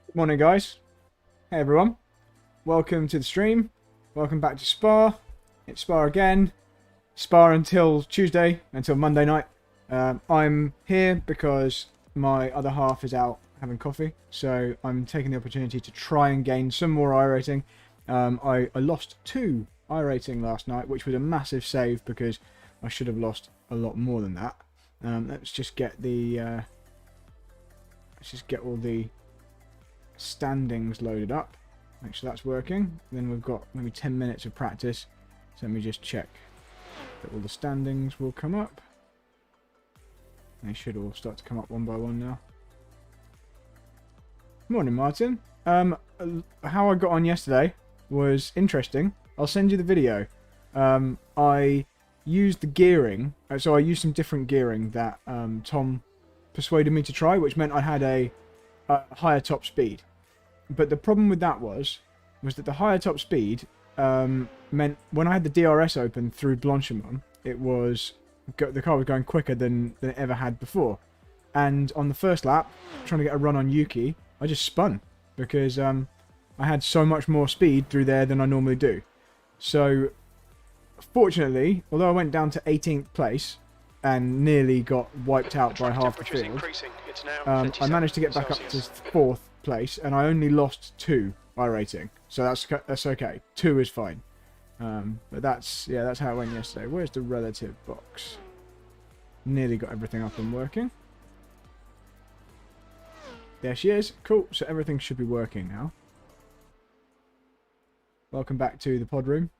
Good morning, guys. Hey, everyone. Welcome to the stream. Welcome back to Spa. It's Spa again. Spa until Tuesday, until Monday night. I'm here because my other half is out having coffee, so I'm taking the opportunity to try and gain some more iRating. I lost 2 iRating last night, which was a massive save because I should have lost a lot more than that. Let's just get the let's just get all the standings loaded up. Make sure that's working. Then we've got maybe 10 minutes of practice. So let me just check that all the standings will come up. They should all start to come up one by one now. Morning, Martin. How I got on yesterday was interesting. I'll send you the video. I used the gearing, so I used some different gearing that Tom persuaded me to try, which meant I had a higher top speed. But the problem with that was that the higher top speed meant when I had the DRS open through Blanchimont, the car was going quicker than it ever had before. And on the first lap, trying to get a run on Yuki, I just spun because I had so much more speed through there than I normally do. So fortunately, although I went down to 18th place and nearly got wiped out by half the field, I managed to get back up to 4th place, and I only lost 2 iRating, so that's okay. 2 is fine. But that's how it went yesterday. Where's the relative box? Nearly got everything up and working. There she is. Cool. So everything should be working now. Welcome back to the pod room.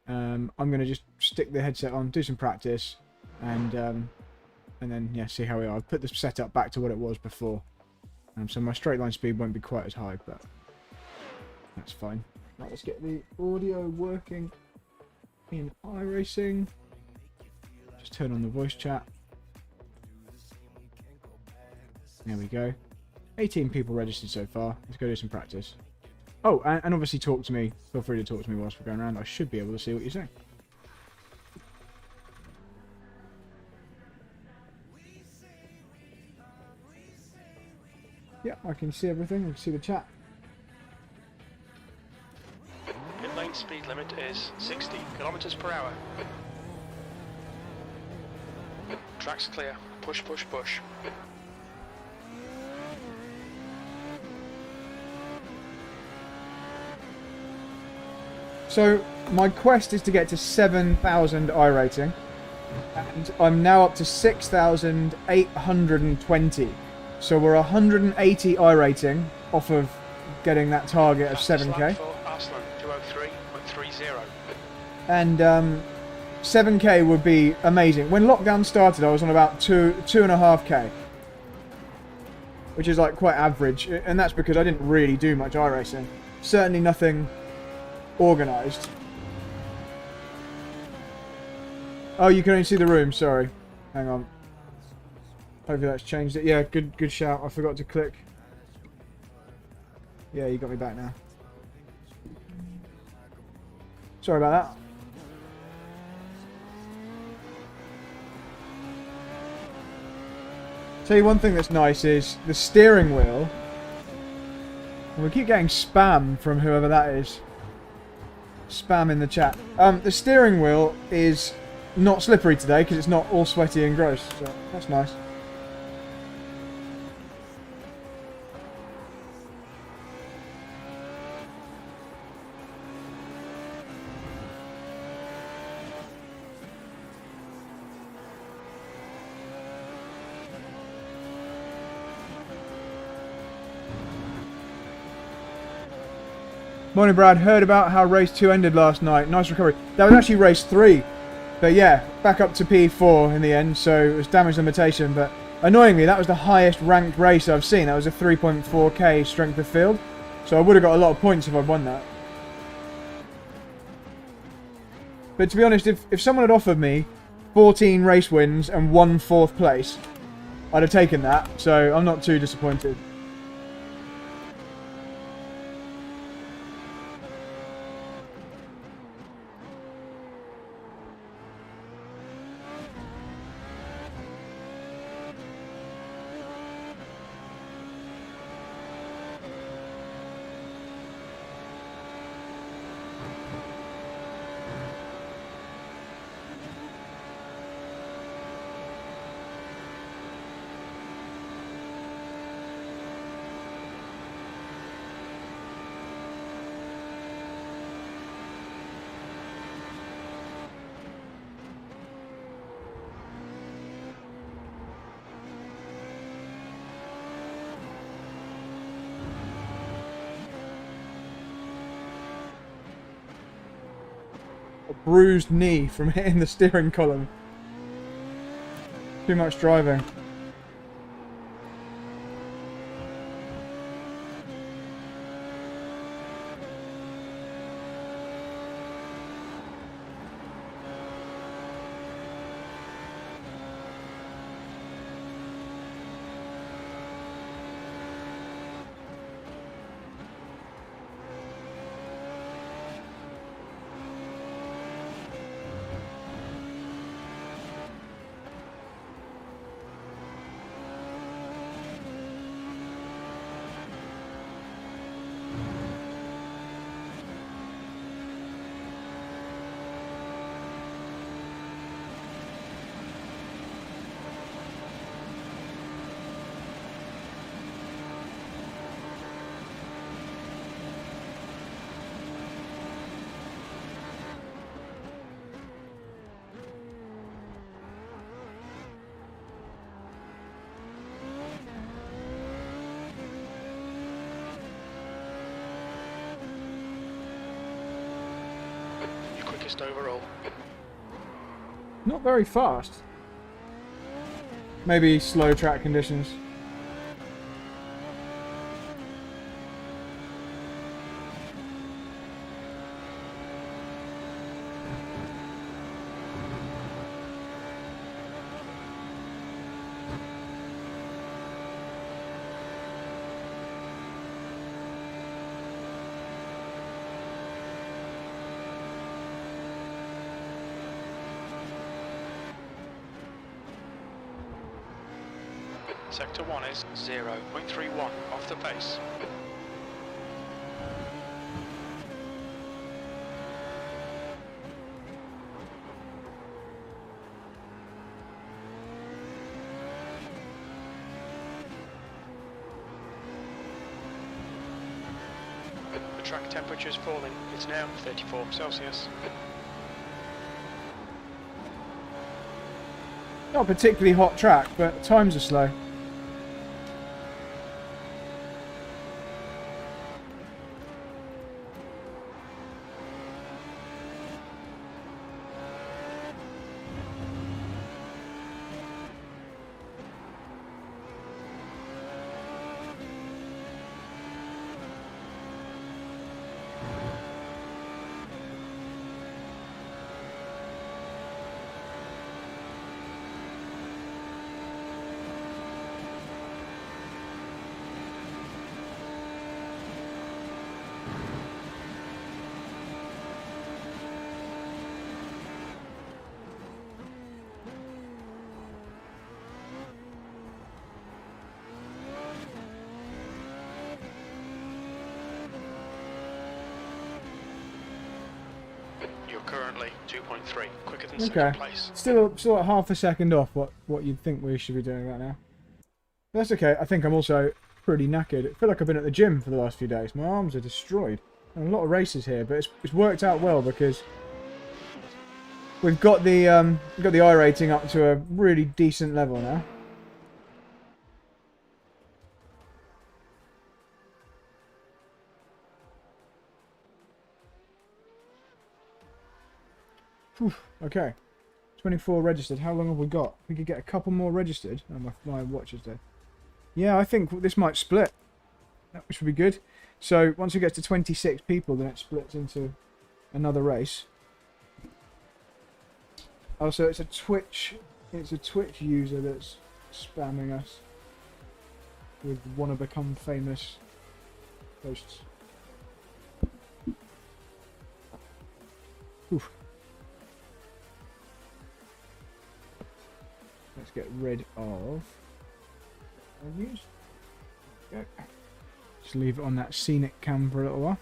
I'm gonna just stick the headset on, do some practice, and then see how we are. I've put the setup back to what it was before. So my straight line speed won't be quite as high, but that's fine. Right, let's get the audio working in iRacing. Just turn on the voice chat. There we go. 18 people registered so far. Let's go do some practice. Oh, and obviously talk to me. Feel free to talk to me whilst we're going around. I should be able to see what you're saying. Yeah, I can see everything. I can see the chat. Pit lane speed limit is 60 kilometers per hour. Track's clear. Push, push, push. So my quest is to get to 7,000 iRating, and I'm now up to 6,820. So we're 180 iRating off of getting that target of 7k. And 7k would be amazing. When lockdown started, I was on about 2.5k, which is like quite average, and that's because I didn't really do much iRacing. Certainly nothing organised. Oh, you can only see the room. Sorry, hang on. Hopefully that's changed it. Yeah, good shout. I forgot to click. Yeah, you got me back now. Sorry about that. Tell you one thing that's nice is the steering wheel. And we keep getting spam from whoever that is. Spam in the chat. The steering wheel is not slippery today because it's not all sweaty and gross. So that's nice. Morning, Brad. Heard about how race 2 ended last night. Nice recovery. That was actually race 3. But yeah, back up to P4 in the end, so it was damage limitation. But annoyingly, that was the highest ranked race I've seen. That was a 3.4k strength of field. So I would have got a lot of points if I'd won that. But to be honest, if someone had offered me 14 race wins and 1 4th place, I'd have taken that. So I'm not too disappointed. a bruised knee from hitting the steering column. Too much driving. Overall. Not very fast. Maybe slow track conditions. Sector 1 is 0.31 off the pace. The track temperature is falling. It's now 34 Celsius. Not a particularly hot track, but times are slow. Currently 2.3, quicker than Okay. second place. Still at half a second off what you'd think we should be doing right now. That's okay. I think I'm also pretty knackered. I feel like I've been at the gym for the last few days. My arms are destroyed. And a lot of races here, but it's worked out well because we've got the iRating up to a really decent level now. Whew, okay, 24 registered. How long have we got? We could get a couple more registered. Oh, my watch is dead. Yeah, I think this might split, which would be good. So once we get to 26 people, then it splits into another race. Oh, so it's a Twitch user that's spamming us with "wanna become famous" posts. Oof. Let's get rid of reviews. Go. Just leave it on that scenic cam for a little while.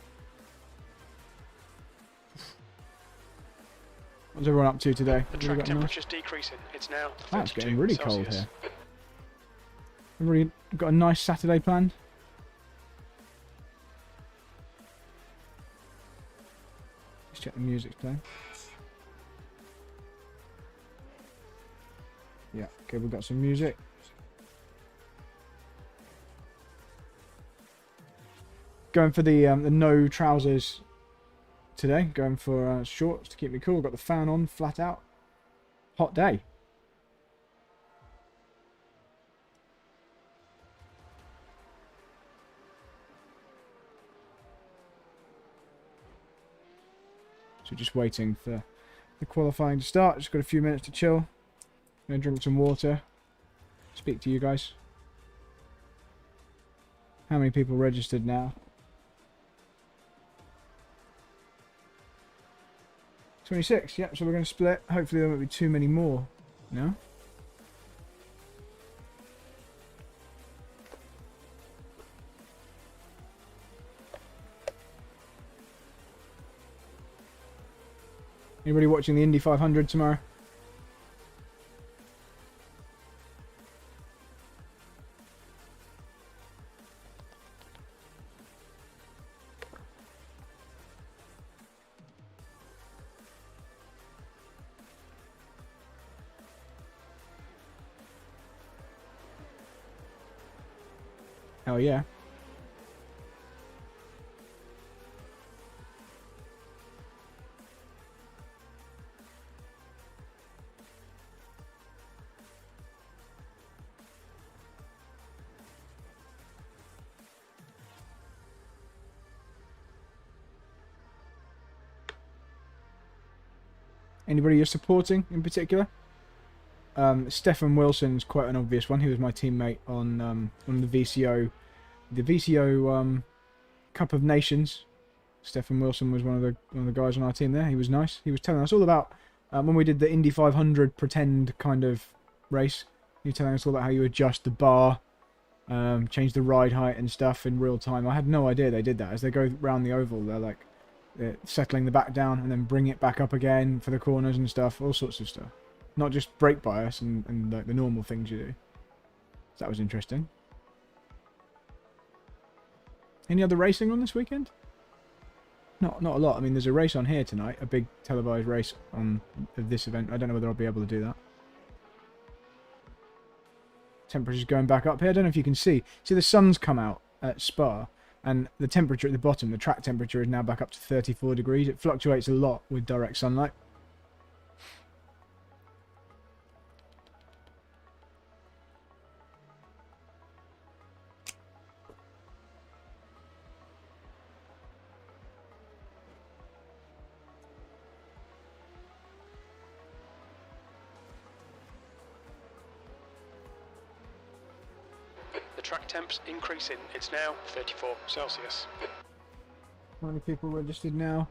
What's everyone up to today? The track temperature's decreasing. It's now 32 it's getting really cold Celsius. here. Everybody got a nice Saturday planned? Let's check the music's playing. Yeah, okay, we've got some music. Going for the no trousers today, going for shorts to keep me cool. Got the fan on, flat out. Hot day. So just waiting for the qualifying to start. Just got a few minutes to chill. Gonna drink some water. Speak to you guys. How many people registered now? 26, yep, so we're going to split. Hopefully there won't be too many more. No? Anybody watching the Indy 500 tomorrow? Hell yeah. Anybody you're supporting in particular? Stefan Wilson's quite an obvious one. He was my teammate on the VCO Cup of Nations. Stefan Wilson was one of the guys on our team there. He was nice. He was telling us all about when we did the Indy 500 pretend kind of race. He was telling us all about how you adjust the bar, change the ride height and stuff in real time. I had no idea they did that. As they go around the oval, they're settling the back down and then bring it back up again for the corners and stuff. All sorts of stuff. Not just brake bias and like the normal things you do. So that was interesting. Any other racing on this weekend? Not a lot. I mean, there's a race on here tonight, a big televised race on this event. I don't know whether I'll be able to do that. Temperature's going back up here. I don't know if you can see. See, the sun's come out at Spa, and the temperature at the bottom, the track temperature, is now back up to 34 degrees. It fluctuates a lot with direct sunlight. The track temp's increasing. It's now 34 Celsius. How many people registered now?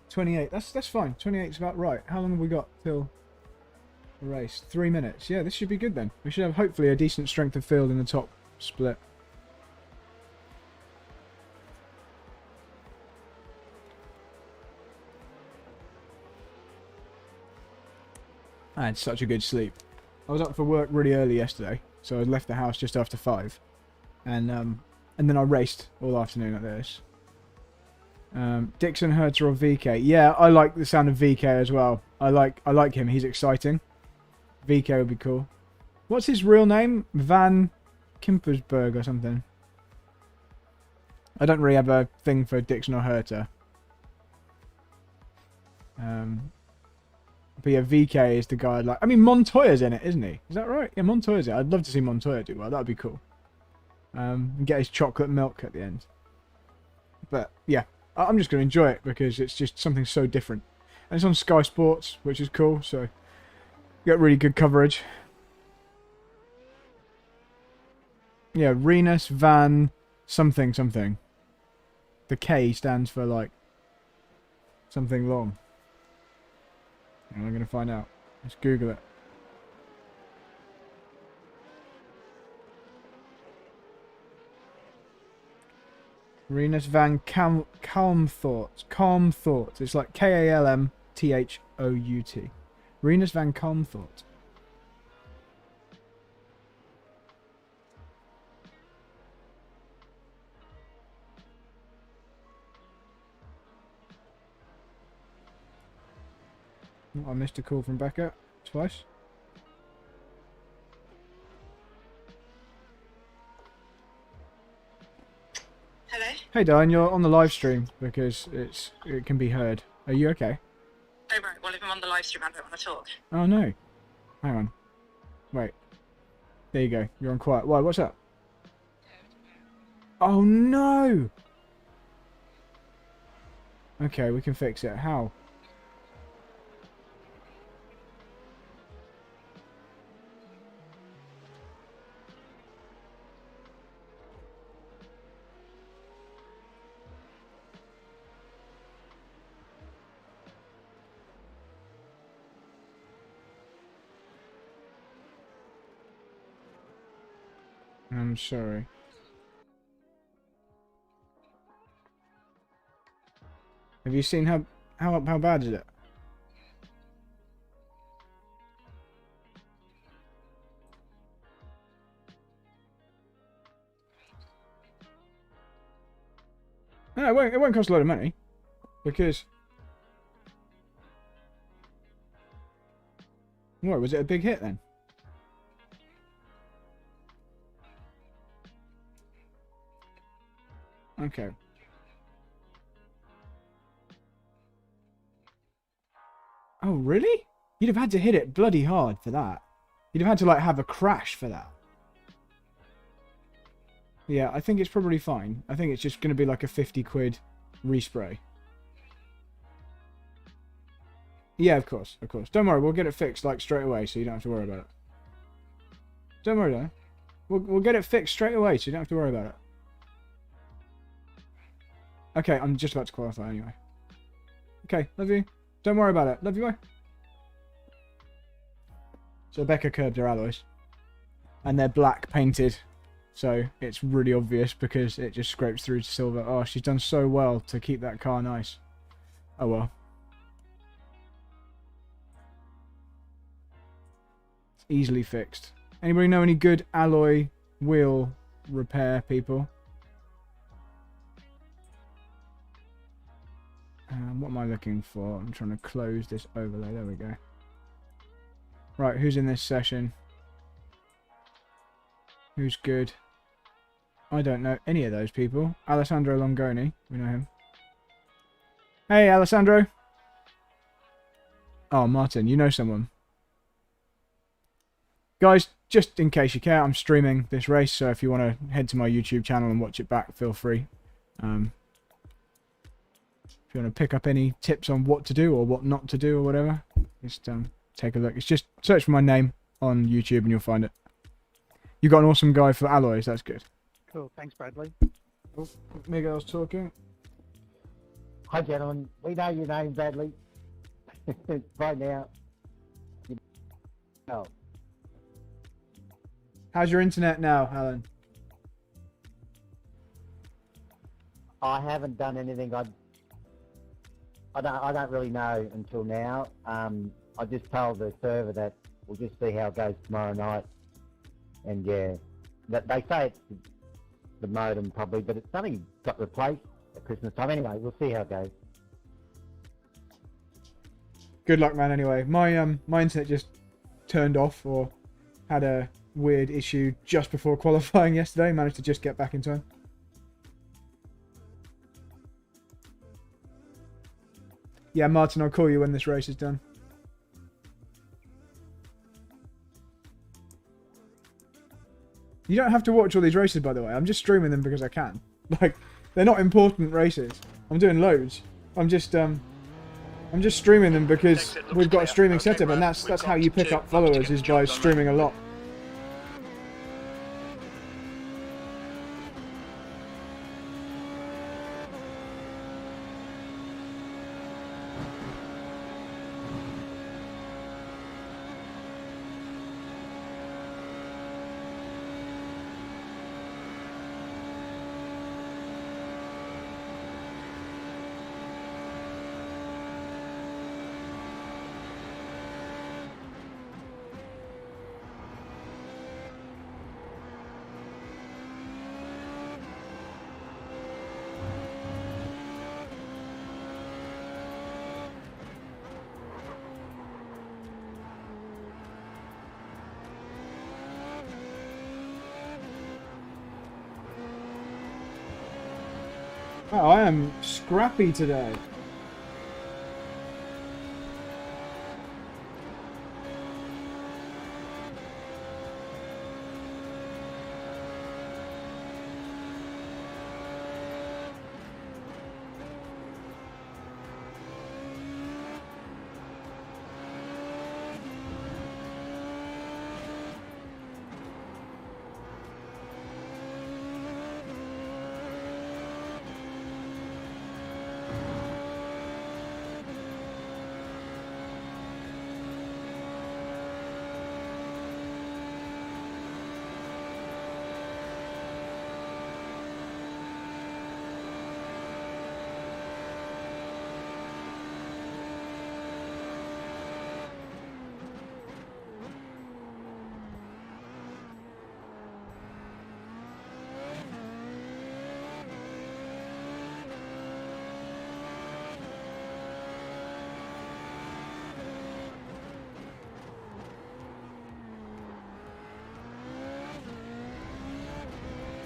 28. That's fine. 28 is about right. How long have we got till the race? 3 minutes. Yeah, this should be good then. We should have hopefully a decent strength of field in the top split. I had such a good sleep. I was up for work really early yesterday, so I left the house just after 5. And then I raced all afternoon like this. Dixon, Herter or VK? Yeah, I like the sound of VK as well. I like him. He's exciting. VK would be cool. What's his real name? Van Kimpersberg or something. I don't really have a thing for Dixon or Herter. But yeah, VK is the guy I'd like. I mean, Montoya's in it, isn't he? Is that right? Yeah, Montoya's in it. I'd love to see Montoya do well. That'd be cool. And get his chocolate milk at the end. But yeah, I'm just going to enjoy it because it's just something so different. And it's on Sky Sports, which is cool, so you get really good coverage. Yeah, Renus Van something something. The K stands for like something long. And I'm going to find out. Let's Google it. Renus Van Kalmthout. Kalmthout. It's like Kalmthout. Renus Van Kalmthout. I missed a call from Becca twice. Hello? Hey Diane, you're on the live stream because it can be heard. Are you okay? Oh, right. Well, if I'm on the live stream, I don't want to talk. Oh, no. Hang on. Wait. There you go. You're on quiet. Why? What's up? Oh, no! Okay, we can fix it. How? I'm sorry. Have you seen how bad is it? No, it won't cost a lot of money because. What, was it a big hit then? Okay. Oh, really? You'd have had to hit it bloody hard for that. You'd have had to, like, have a crash for that. Yeah, I think it's probably fine. I think it's just going to be like a 50 quid respray. Yeah, of course, of course. Don't worry, we'll get it fixed, like, straight away, so you don't have to worry about it. Don't worry, though. We'll get it fixed straight away, so you don't have to worry about it. Okay, I'm just about to qualify anyway. Okay, love you. Don't worry about it. Love you, bye. So Becca curbed her alloys. And they're black painted. So it's really obvious because it just scrapes through to silver. Oh, she's done so well to keep that car nice. Oh well. It's easily fixed. Anybody know any good alloy wheel repair people? What am I looking for? I'm trying to close this overlay. There we go. Right, who's in this session? Who's good? I don't know any of those people. Alessandro Longoni. We know him. Hey, Alessandro. Oh, Martin, you know someone. Guys, just in case you care, I'm streaming this race, so if you want to head to my YouTube channel and watch it back, feel free. If you want to pick up any tips on what to do or what not to do or whatever, just take a look. It's just search for my name on YouTube and you'll find it. You got an awesome guy for alloys, that's good. Cool, thanks Bradley. Oh, Miguel's talking. Hi gentlemen, we know your name Bradley. Right now. Oh. How's your internet now, Alan? I haven't done anything. I don't really know until now. I just told the server that we'll just see how it goes tomorrow night. And yeah, they say it's the modem probably, but it's only got replaced at Christmas time. Anyway, we'll see how it goes. Good luck, man. Anyway, my internet just turned off or had a weird issue just before qualifying yesterday. Managed to just get back in time. Yeah, Martin, I'll call you when this race is done. You don't have to watch all these races, by the way. I'm just streaming them because I can. Like, they're not important races. I'm doing loads. I'm just streaming them because we've got a streaming setup, and that's how you pick up followers, is by streaming a lot. Oh, I am scrappy today.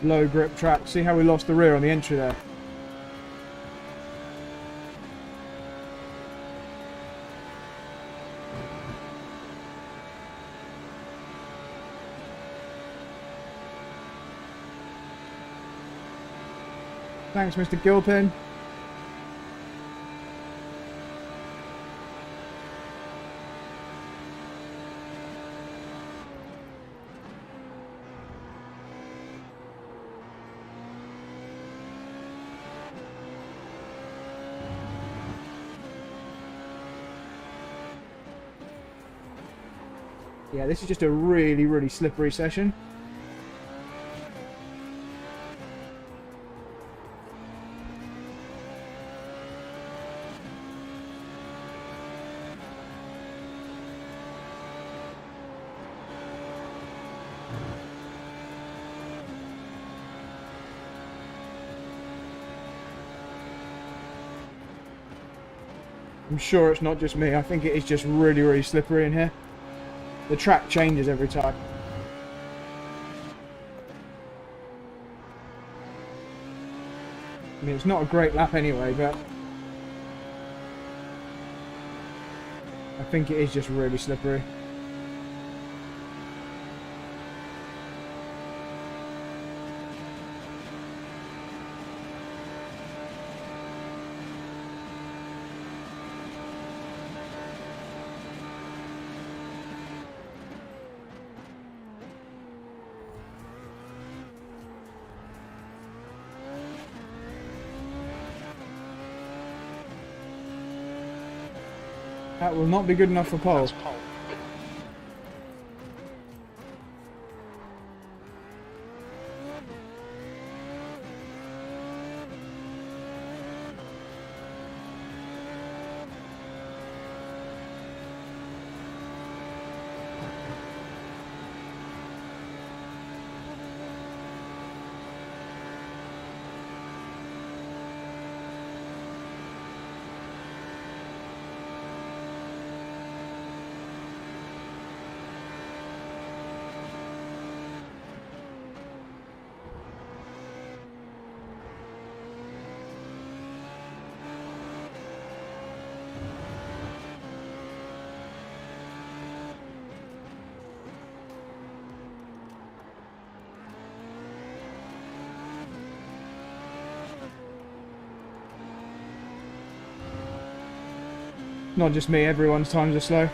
low grip track. See how we lost the rear on the entry there? Thanks, Mr. Gilpin. Yeah, this is just a really, really slippery session. I'm sure it's not just me. I think it is just really, really slippery in here. The track changes every time. I mean, it's not a great lap anyway, but I think it is just really slippery. That will not be good enough for pole. That's pole. Not just me, everyone's times are slow.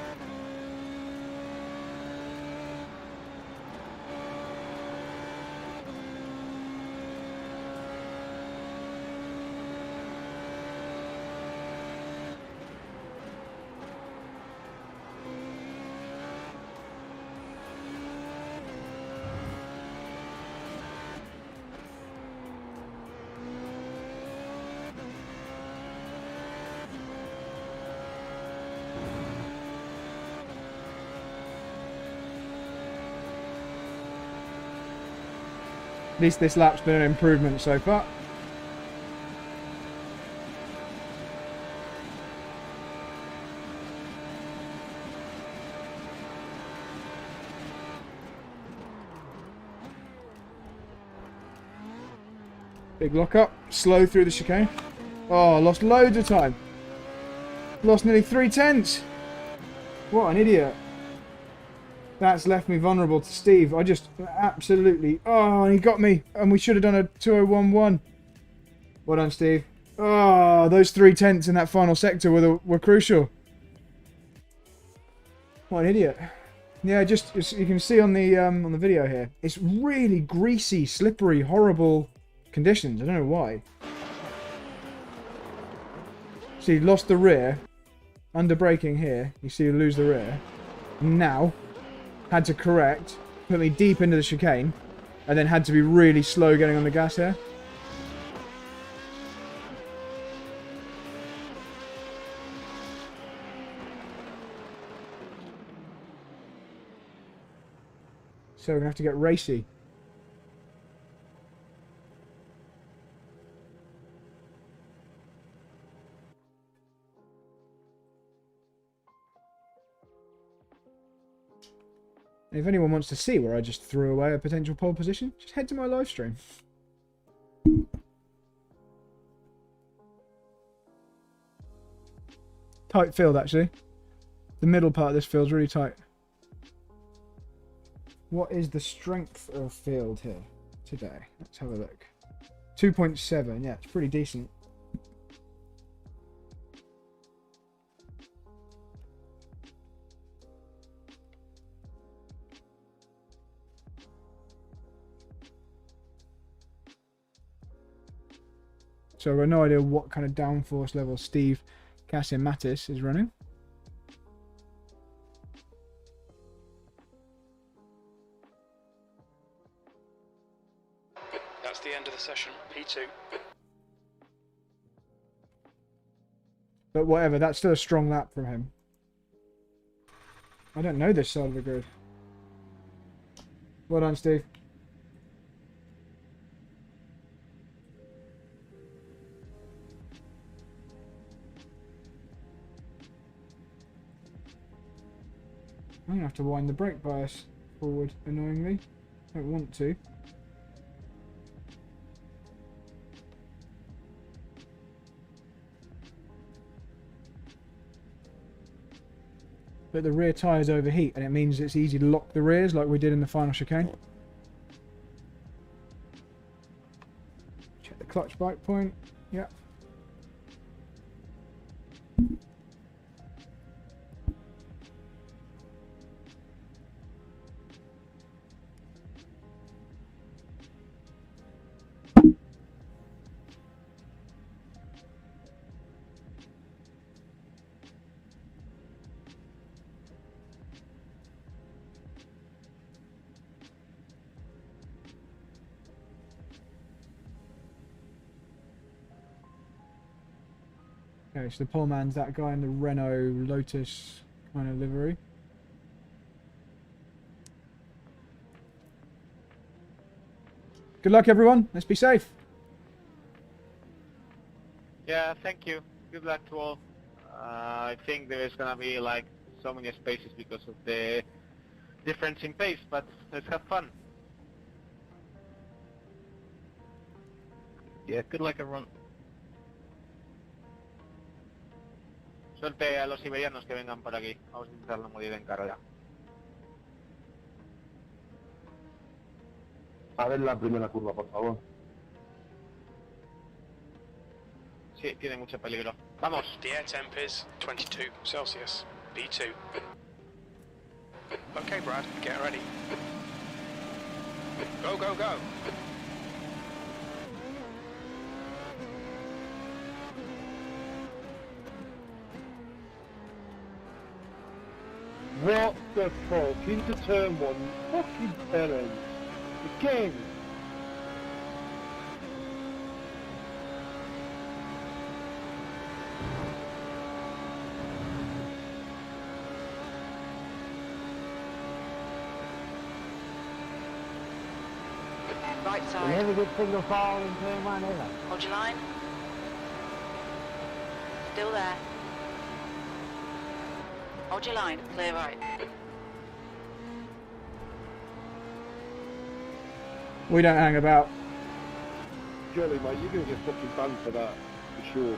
At least this lap's been an improvement so far. Big lock up, slow through the chicane. Oh, lost loads of time. Lost nearly 3/10. What an idiot. That's left me vulnerable to Steve. I just absolutely... Oh, and he got me. And we should have done a 2011. Well done, Steve. Oh, those 3/10 in that final sector were crucial. What an idiot. Yeah, just you can see on the video here. It's really greasy, slippery, horrible conditions. I don't know why. See, lost the rear. Under braking here. You see you lose the rear. Now... had to correct, put me deep into the chicane, and then had to be really slow getting on the gas here. So we're going to have to get racy. And if anyone wants to see where I just threw away a potential pole position, just head to my live stream. Tight field, actually. The middle part of this field's really tight. What is the strength of field here today? Let's have a look. 2.7, yeah, it's pretty decent. So I've got no idea what kind of downforce level Steve Cassimatis is running. That's the end of the session, P2. But whatever, that's still a strong lap from him. I don't know this side of the grid. Well done, Steve. I'm gonna have to wind the brake bias forward, annoyingly. Don't want to. But the rear tyres overheat, and it means it's easy to lock the rears like we did in the final chicane. Check the clutch bike point. Yep. Okay, so the pole man's that guy in the Renault Lotus kind of livery. Good luck, everyone. Let's be safe. Yeah, thank you. Good luck to all. I think there's gonna be like so many spaces because of the difference in pace, but let's have fun. Yeah, good luck everyone. Suerte a los iberianos que vengan por aquí. Vamos a intentar no morir en carrera. A ver la primera curva, por favor. Sí, tiene mucho peligro. Vamos. The air temp is 22 Celsius, B2. Okay, Brad, get ready. Go, go, go. What the fuck? Into turn one, fucking Perez. Again. Right You side. never get single file in turn one ever. Hold your line. Still there. Hold your line. Clear right. We don't hang about. Surely, mate, you're going to get fucking banned for that, for sure.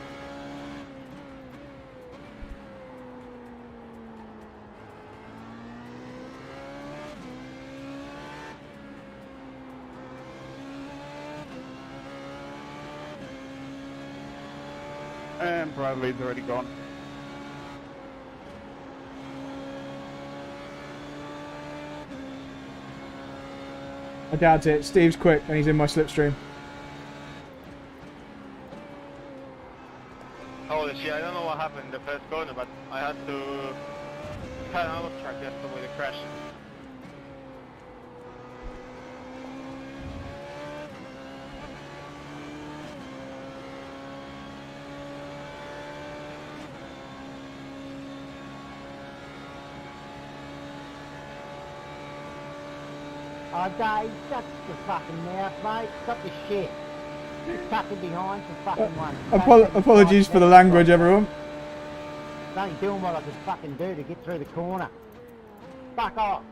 And Bradley's already gone. I doubt it. Steve's quick and he's in my slipstream. Holy shit, I don't know what happened in the first corner, but I had to cut out of track just to avoid a crash. Oh, Dave, shut the fucking mouth, mate. Stop the shit. Just tuck it behind for fucking one. Apologies for the language, everyone. I'm only doing what I could fucking do to get through the corner. Fuck off.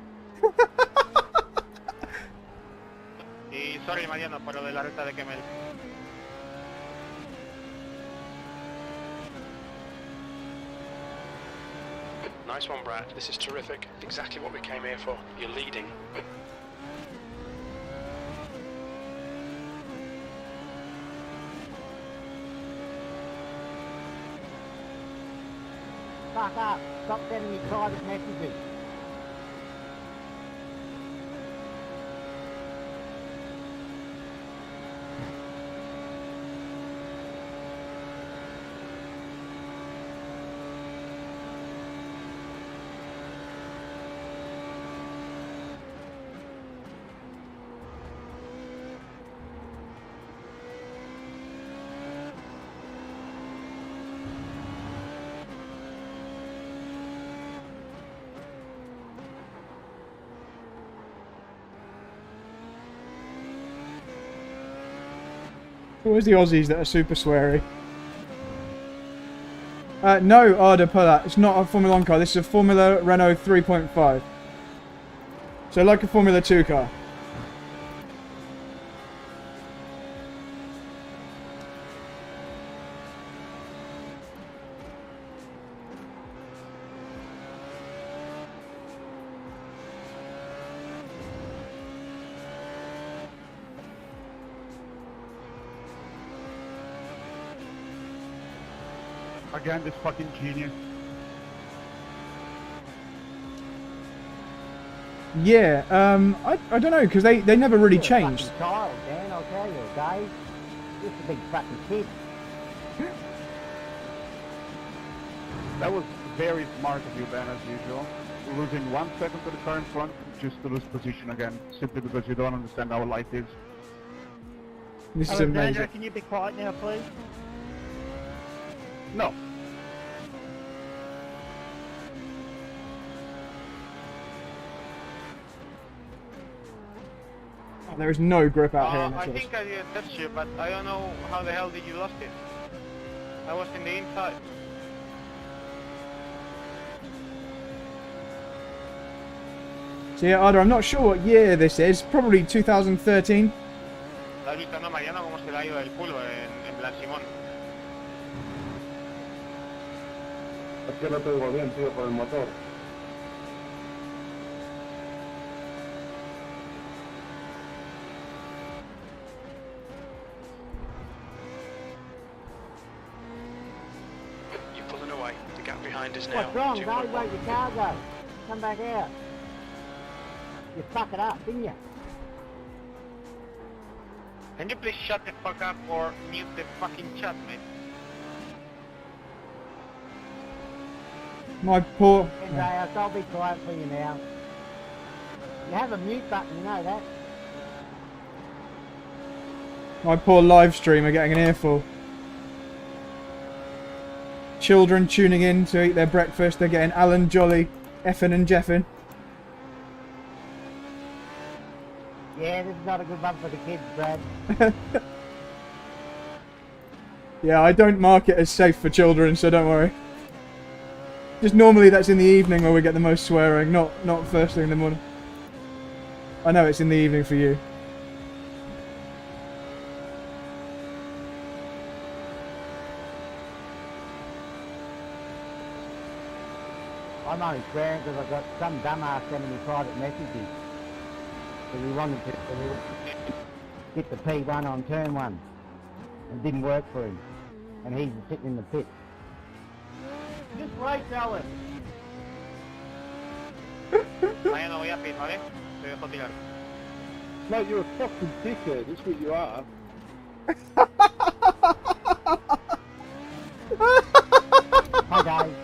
Y sorry Mariano por lo de la ruta de Kemel. Nice one, Brad. This is terrific. Exactly what we came here for. You're leading. Fuck up. Stop sending me private messages. Where's the Aussies that are super sweary? No, Arda Pulla. It's not a Formula 1 car. This is a Formula Renault 3.5. So like a Formula 2 car. Again, this fucking genius. Yeah, I don't know, because they never really You're a changed. fucking child, Dan, I'll tell you, Dave. Just a big fucking kid. That was very smart of you, Ben, as usual. Losing 1 second to the car in front just to lose position again, simply because you don't understand how light is. This is amazing. can you be quiet now, please? No. There is no grip out here in I this race. think I didn't touch you, but I don't know how the hell did you lost it. I was in the inside. So yeah, Arda, I'm not sure what year this is. Probably 2013. ¿Has visto, no, Mariano, cómo se le ha ido el culo en Blas Simón? Es que no te oigo bien, tío, por el motor. You're pulling away. The gap behind is now What's wrong, Dave? 2.1. Where'd your car go? Come back out. You fuck it up, didn't you? Can you please shut the fuck up or mute the fucking chat, mate? My poor... Andreas, I'll be quiet for you now. You have a mute button, you know that. My poor live stream are getting an earful. Children tuning in to eat their breakfast. They're getting Alan Jolly, effing and jeffing. Yeah, this is not a good one for the kids, Brad. Yeah, I don't mark it as safe for children, so don't worry. Just normally that's in the evening where we get the most swearing, not first thing in the morning. I know it's in the evening for you. I'm only swearing because I've got some dumbass sending me private messages. So we wanted to get the P1 on turn 1. It didn't work for him. And he's sitting in the pit. Just wait, Alan. Mariano, voy a pit, ¿vale? Te dejo tirar. No, you're a fucking dickhead, that's what you are. Hi, Dave.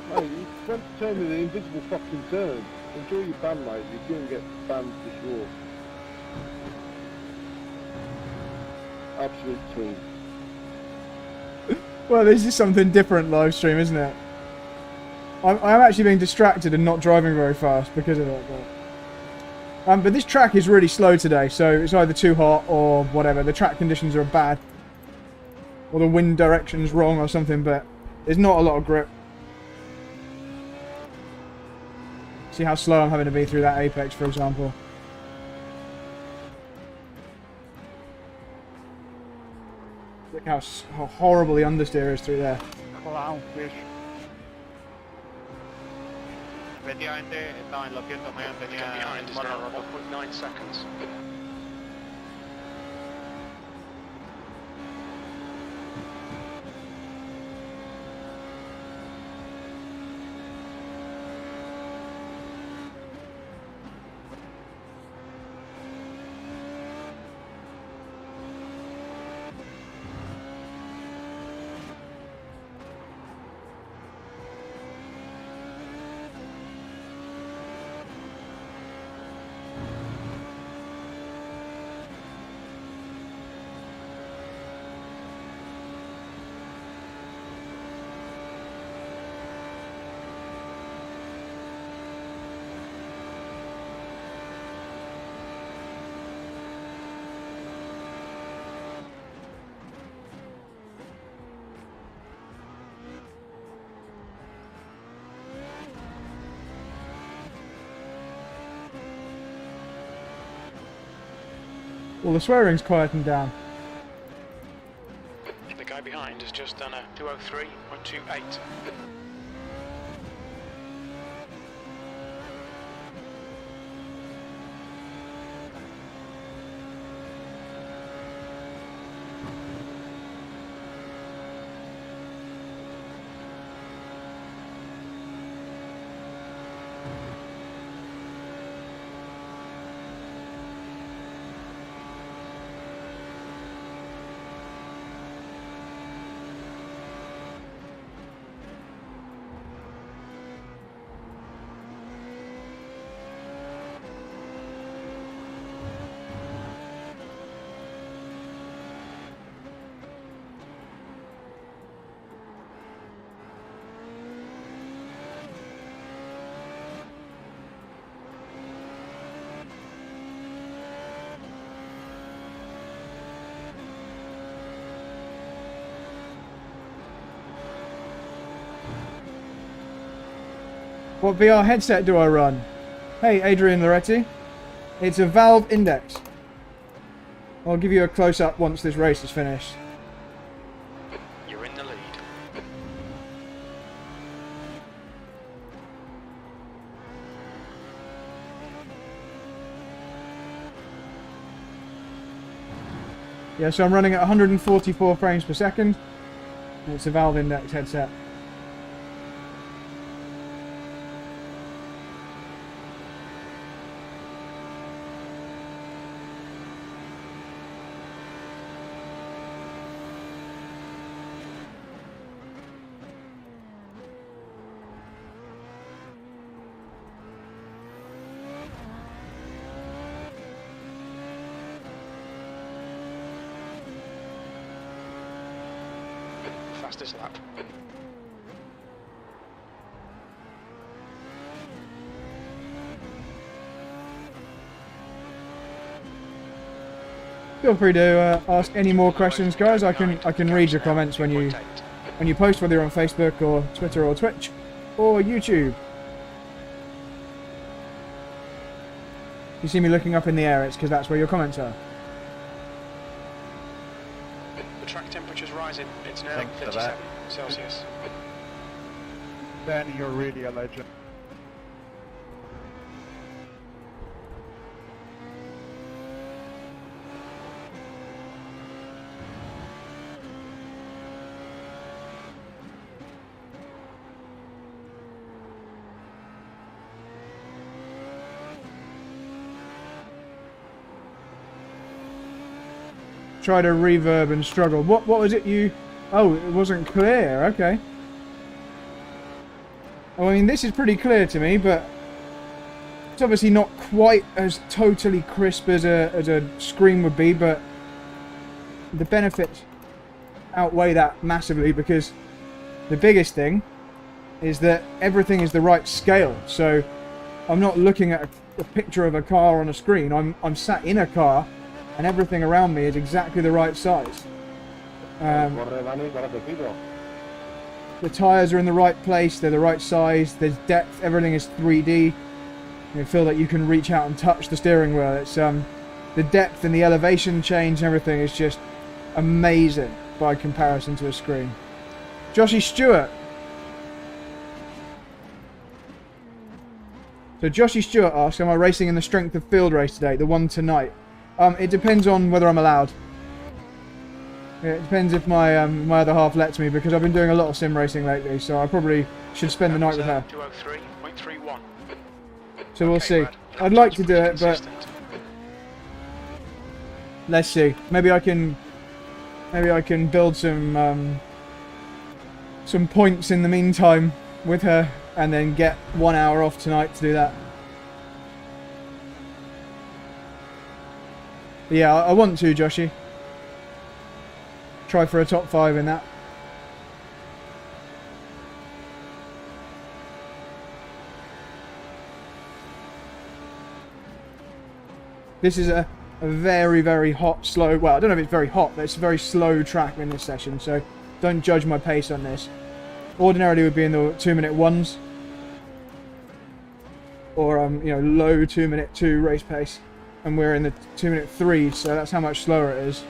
Mate, you want to turn in an invisible fucking turn. Enjoy your ban, mate. You're going to get banned for sure. Absolute tool. Well, this is something different live stream, isn't it? I'm actually being distracted and not driving very fast because of that. But this track is really slow today, so it's either too hot or whatever. The track conditions are bad. Or the wind direction's wrong or something, but there's not a lot of grip. See how slow I'm having to be through that apex, for example. Look how horrible the understeer is through there. Clownfish. Efectivamente, estaba en los 100, Mayan tenía Behind is mono now roto. 1.9 seconds. Well, the swearing's quieting down. The guy behind has just done a 203.28. What VR headset do I run? Hey, Adrian Loretti. It's a Valve Index. I'll give you a close-up once this race is finished. You're in the lead. Yeah, so I'm running at 144 frames per second. It's a Valve Index headset. Fastest lap. Feel free to ask any more questions, guys. I can read your comments when you post, whether you're on Facebook or Twitter or Twitch or YouTube. You see me looking up in the air, it's because that's where your comments are. The track temperature's rising. It's now Thanks for 37 that. Celsius. Ben, you're really a legend. Try to reverb and struggle. What was it you... Oh, it wasn't clear. Okay. I mean, this is pretty clear to me, but it's obviously not quite as totally crisp as a screen would be, but the benefits outweigh that massively, because the biggest thing is that everything is the right scale. So I'm not looking at a picture of a car on a screen. I'm sat in a car, and everything around me is exactly the right size. The tyres are in the right place, they're the right size, there's depth, everything is 3D. You feel that you can reach out and touch the steering wheel. It's the depth and the elevation change and everything is just amazing by comparison to a screen. Joshy Stewart. So Joshy Stewart asks, am I racing in the strength of field race today, the one tonight? It depends on whether I'm allowed. Yeah, it depends if my my other half lets me, because I've been doing a lot of sim racing lately, so I probably should spend the night with her. 203.31. So we'll see. Brad. I'd like to do Pretty it, but consistent. let's see. Maybe I can build some points in the meantime with her, and then get 1 hour off tonight to do that. But yeah, I want to, Joshy. Try for a top 5 in that. This is a very, very hot, slow... Well, I don't know if it's very hot, but it's a very slow track in this session, so don't judge my pace on this. Ordinarily would be in the 2-minute 1s. Or, you know, low 2-minute 2 race pace. And we're in the 2-minute 3s, so that's how much slower it is.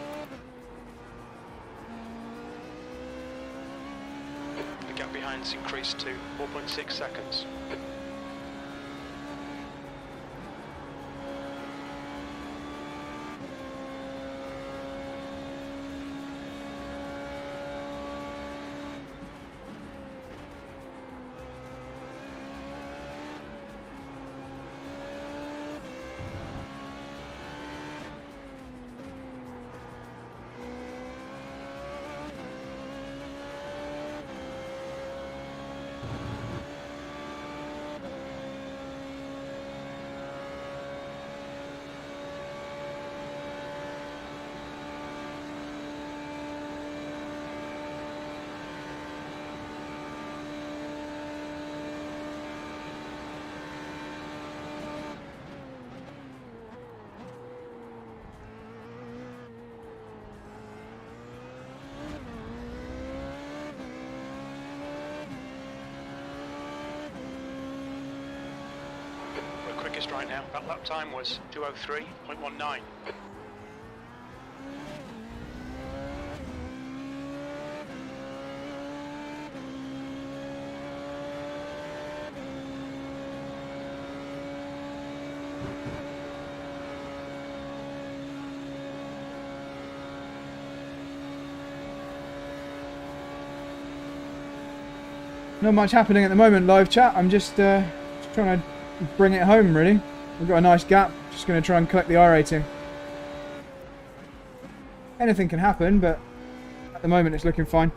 The gap behind's increased to 4.6 seconds. Quickest right now. That lap time was 2:03.19. Not much happening at the moment, live chat. I'm just trying to bring it home, really. We've got a nice gap. Just going to try and collect the iRating. Anything can happen, but at the moment it's looking fine.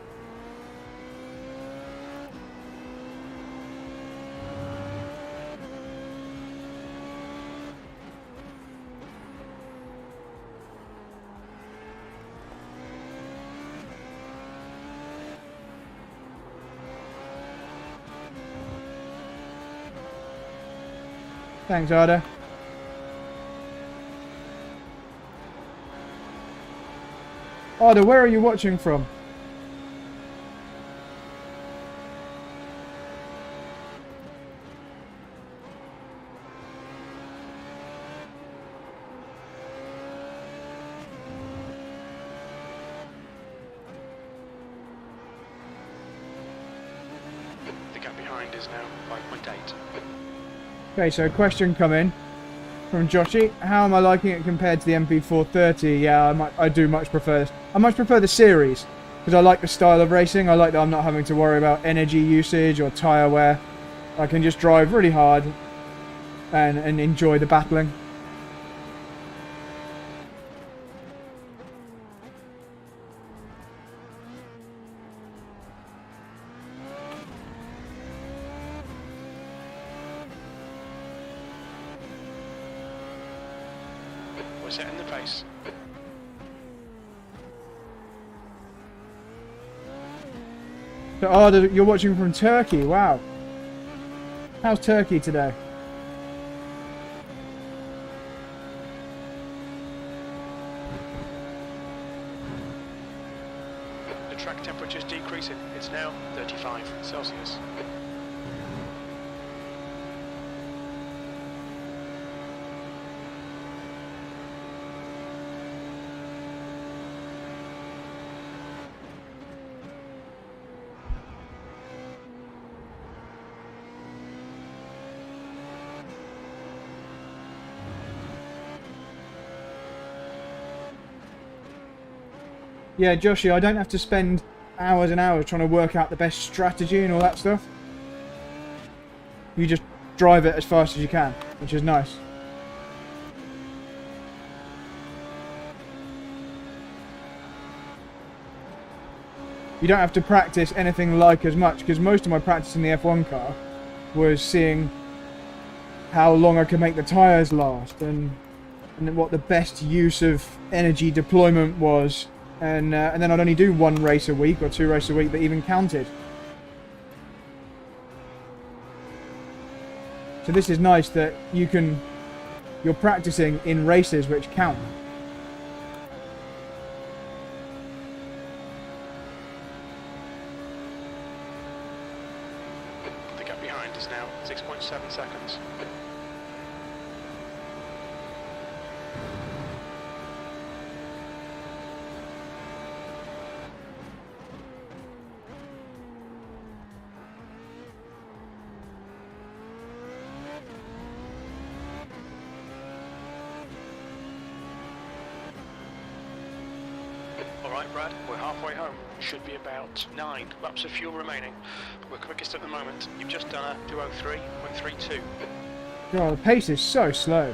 Thanks, Arda. Arda, where are you watching from? The gap behind is now 5.8. Okay, so a question come in from Joshy. How am I liking it compared to the MP430? Yeah, I do much prefer this. I much prefer the series because I like the style of racing. I like that I'm not having to worry about energy usage or tyre wear. I can just drive really hard and enjoy the battling. We're setting the pace. So, Arda, you're watching from Turkey. Wow. How's Turkey today? The track temperature's decreasing. It's now 35 Celsius. Yeah, Joshy, I don't have to spend hours and hours trying to work out the best strategy and all that stuff. You just drive it as fast as you can, which is nice. You don't have to practice anything like as much, because most of my practice in the F1 car was seeing how long I could make the tyres last and what the best use of energy deployment was, and then I'd only do 1 race a week or 2 races a week that even counted. So this is nice that you're practicing in races which count. The gap behind is now 6.7 seconds. Alright Brad, we're halfway home. Should be about 9 laps of fuel remaining. We're quickest at the moment. You've just done a 2:03.32. God, the pace is so slow.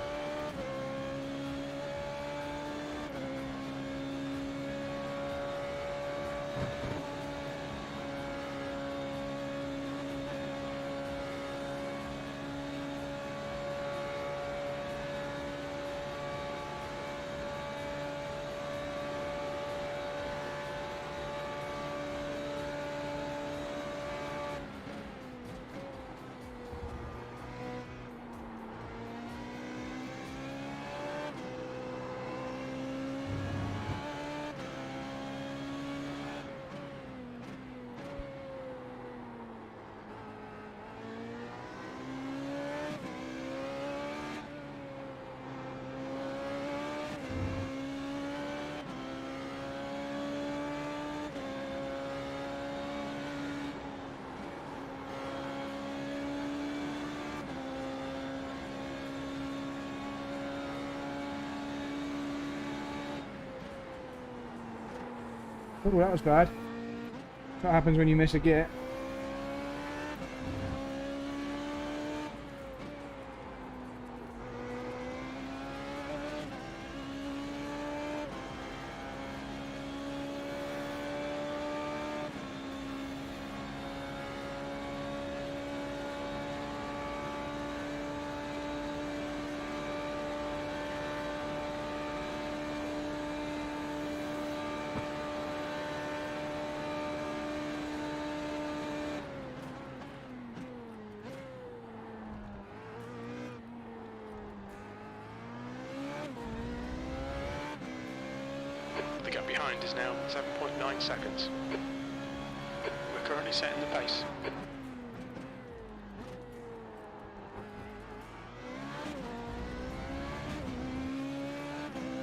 Oh, that was bad. That's what happens when you miss a gear. The gap behind is now 7.9 seconds. We're currently setting the pace.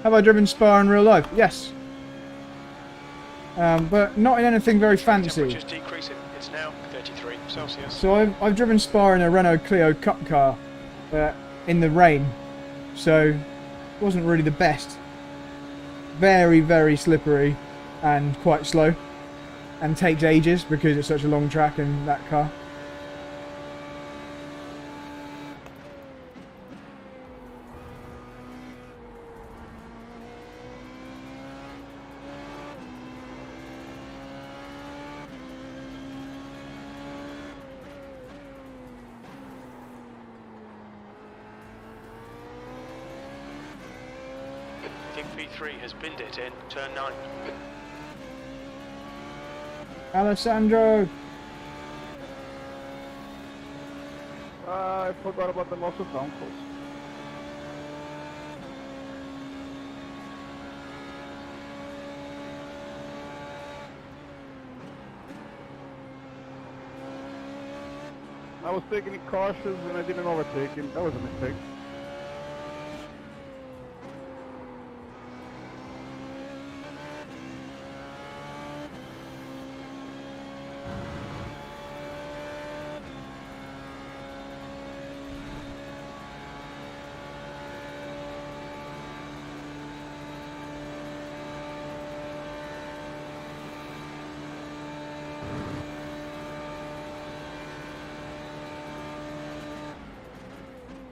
Have I driven Spa in real life? Yes. But not in anything very fancy. Temperature's decreasing. It's now 33 Celsius. So I've driven Spa in a Renault Clio Cup car in the rain, so it wasn't really the best. Very, very slippery and quite slow, and takes ages because it's such a long track in that car. I think P3 has binned it in turn 9. Alessandro! I forgot about the loss of downforce. I was taking it cautious and I didn't overtake him. That was a mistake.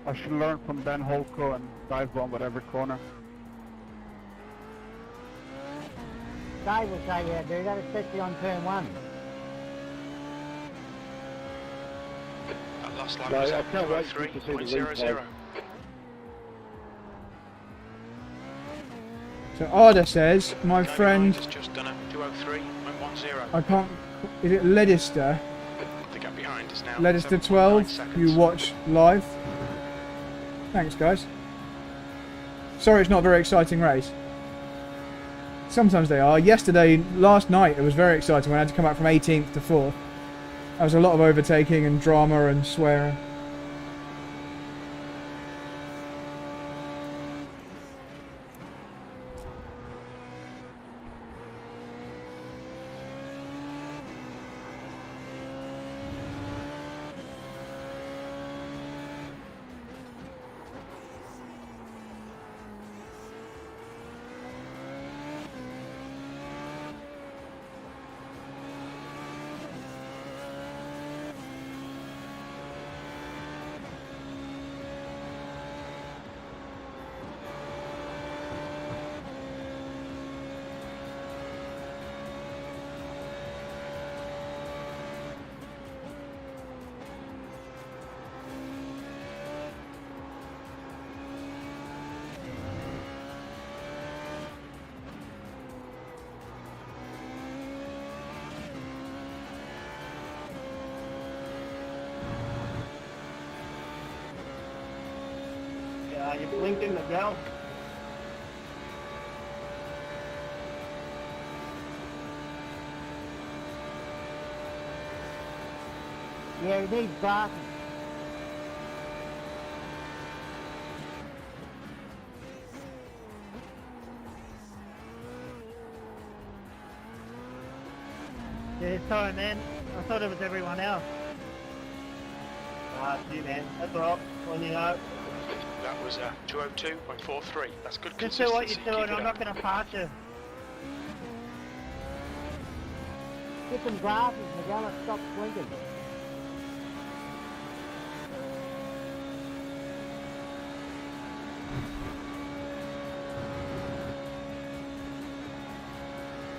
I should learn from Ben Holko and dive bomb at every corner. Dave will show you how to do that, especially on turn 1. That last lap No, was I at can't wait for you to see the 203.00. replay. So Arda says, my Guy friend, behind has just done a 203.10. I can't, is it Ledister? The gap behind is now Ledister 7.9 12, seconds. you watch live. Thanks guys. Sorry it's not a very exciting race. Sometimes they are. Last night it was very exciting when I had to come out from 18th to 4th. There was a lot of overtaking and drama and swearing. You blinked in the bell. Yeah, he needs glasses. Yeah, sorry man. I thought it was everyone else. Ah, gee man, that's alright. Well, you know. That was a 202.43. That's good Just do consistency. what you're doing, Keep it I'm up. not going to pass you. Get some glasses, Miguel, and stop blinking.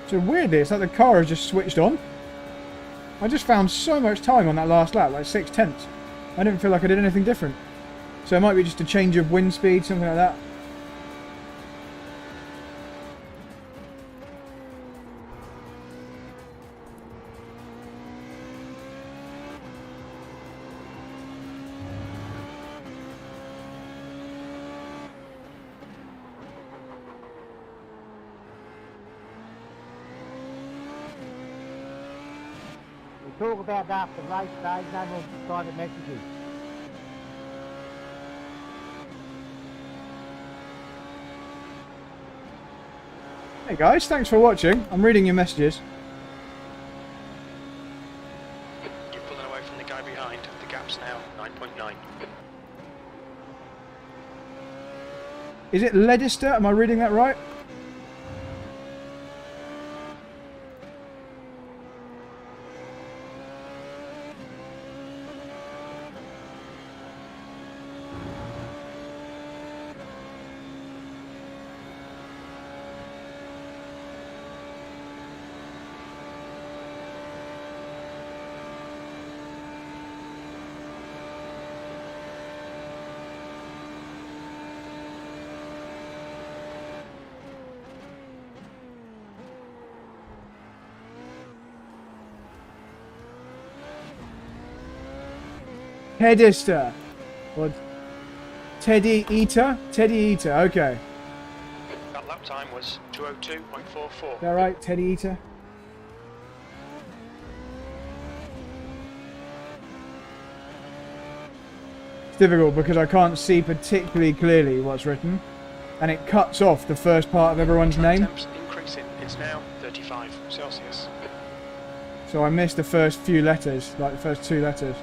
So weirdly, it's like the car has just switched on. I just found so much time on that last lap, like 6/10. I didn't feel like I did anything different. So it might be just a change of wind speed, something like that. We'll talk about that after the race, Dave. No more private messages. Hey guys, thanks for watching. I'm reading your messages. You're pulling away from the guy behind. The gap's now 9.9. Is it Ledister? Am I reading that right? Teddister. What? Teddy Eater? Teddy Eater, okay. That lap time was 202.44. Is that right, Teddy Eater? It's difficult because I can't see particularly clearly what's written. And it cuts off the first part of everyone's Track name. temps increasing. It's now 35 Celsius. So I missed the first few letters, like the first 2 letters.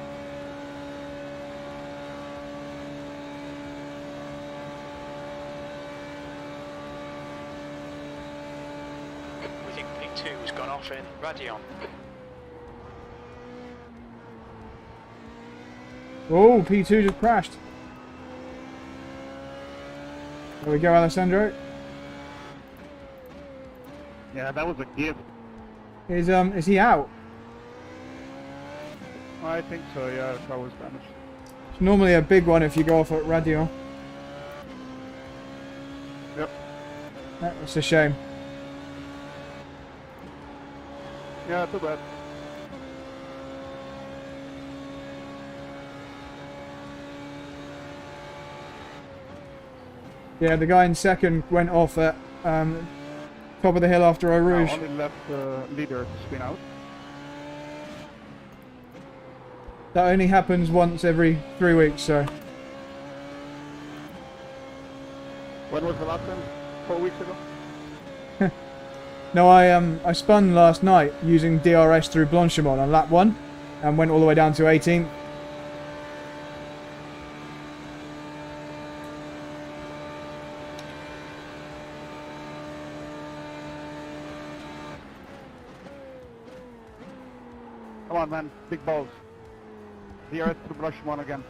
We think P2 has gone off in Radion. Oh, P2 just crashed. There we go, Alessandro. Yeah, that was a gift. Is he out? I think so, yeah, the car was damaged. It's normally a big one if you go off at radio. Yep. That's a shame. Yeah, too bad. Yeah, the guy in second went off at top of the hill after Eau Rouge. Only left the leader to spin out. That only happens once every 3 weeks, so... When was the last time? 4 weeks ago? No, I spun last night using DRS through Blanchimont on lap 1 and went all the way down to 18th. Come on, man. Big balls. DRS to brush one again.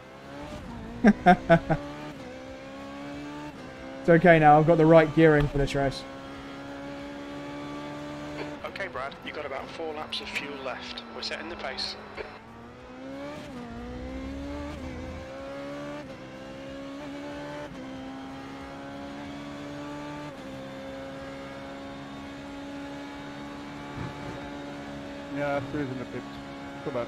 It's okay now, I've got the right gearing for this race. Okay, Brad, you've got about 4 laps of fuel left. We're setting the pace. Yeah, there is in the pits. Too bad.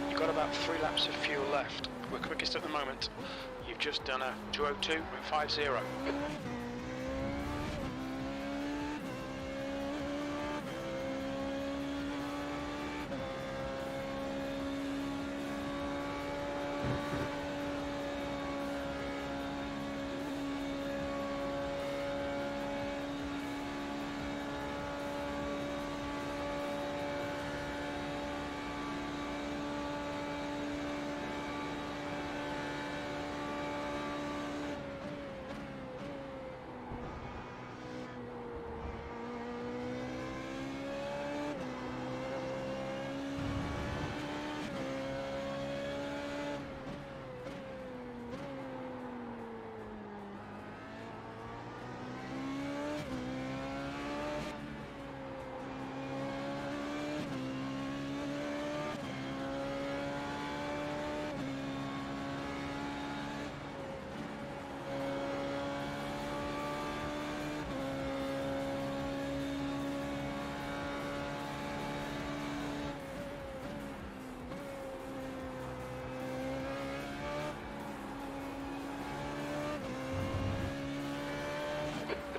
You've got about 3 laps of fuel left. We're quickest at the moment. You've just done a 2:02.50.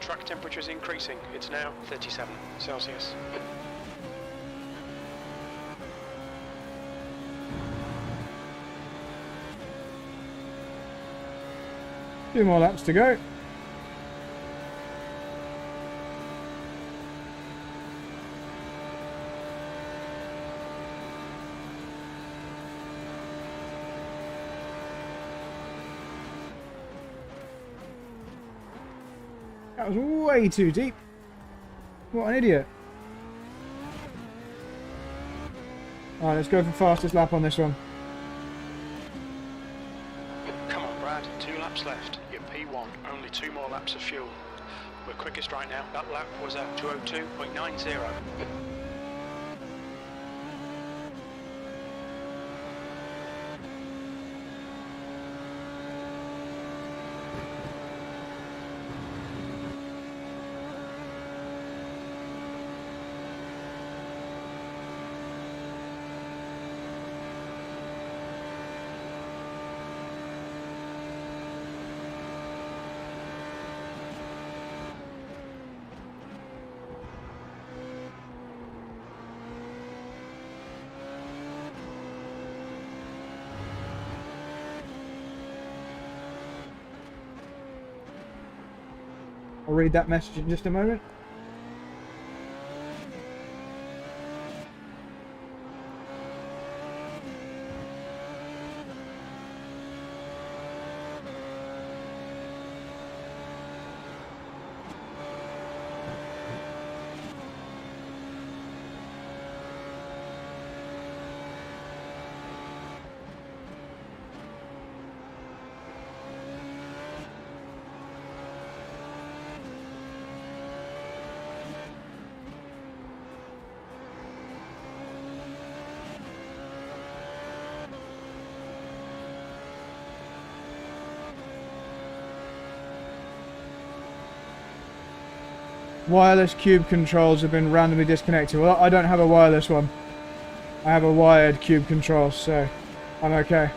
Track temperature is increasing. It's now 37 Celsius. Few more laps to go. That was way too deep. What an idiot. Alright, let's go for fastest lap on this one. Come on, Brad. 2 laps left. You're P1. Only 2 more laps of fuel. We're quickest right now. That lap was at 2:02.90. I'll read that message in just a moment. Wireless cube controls have been randomly disconnected. Well, I don't have a wireless one. I have a wired cube control, so I'm okay.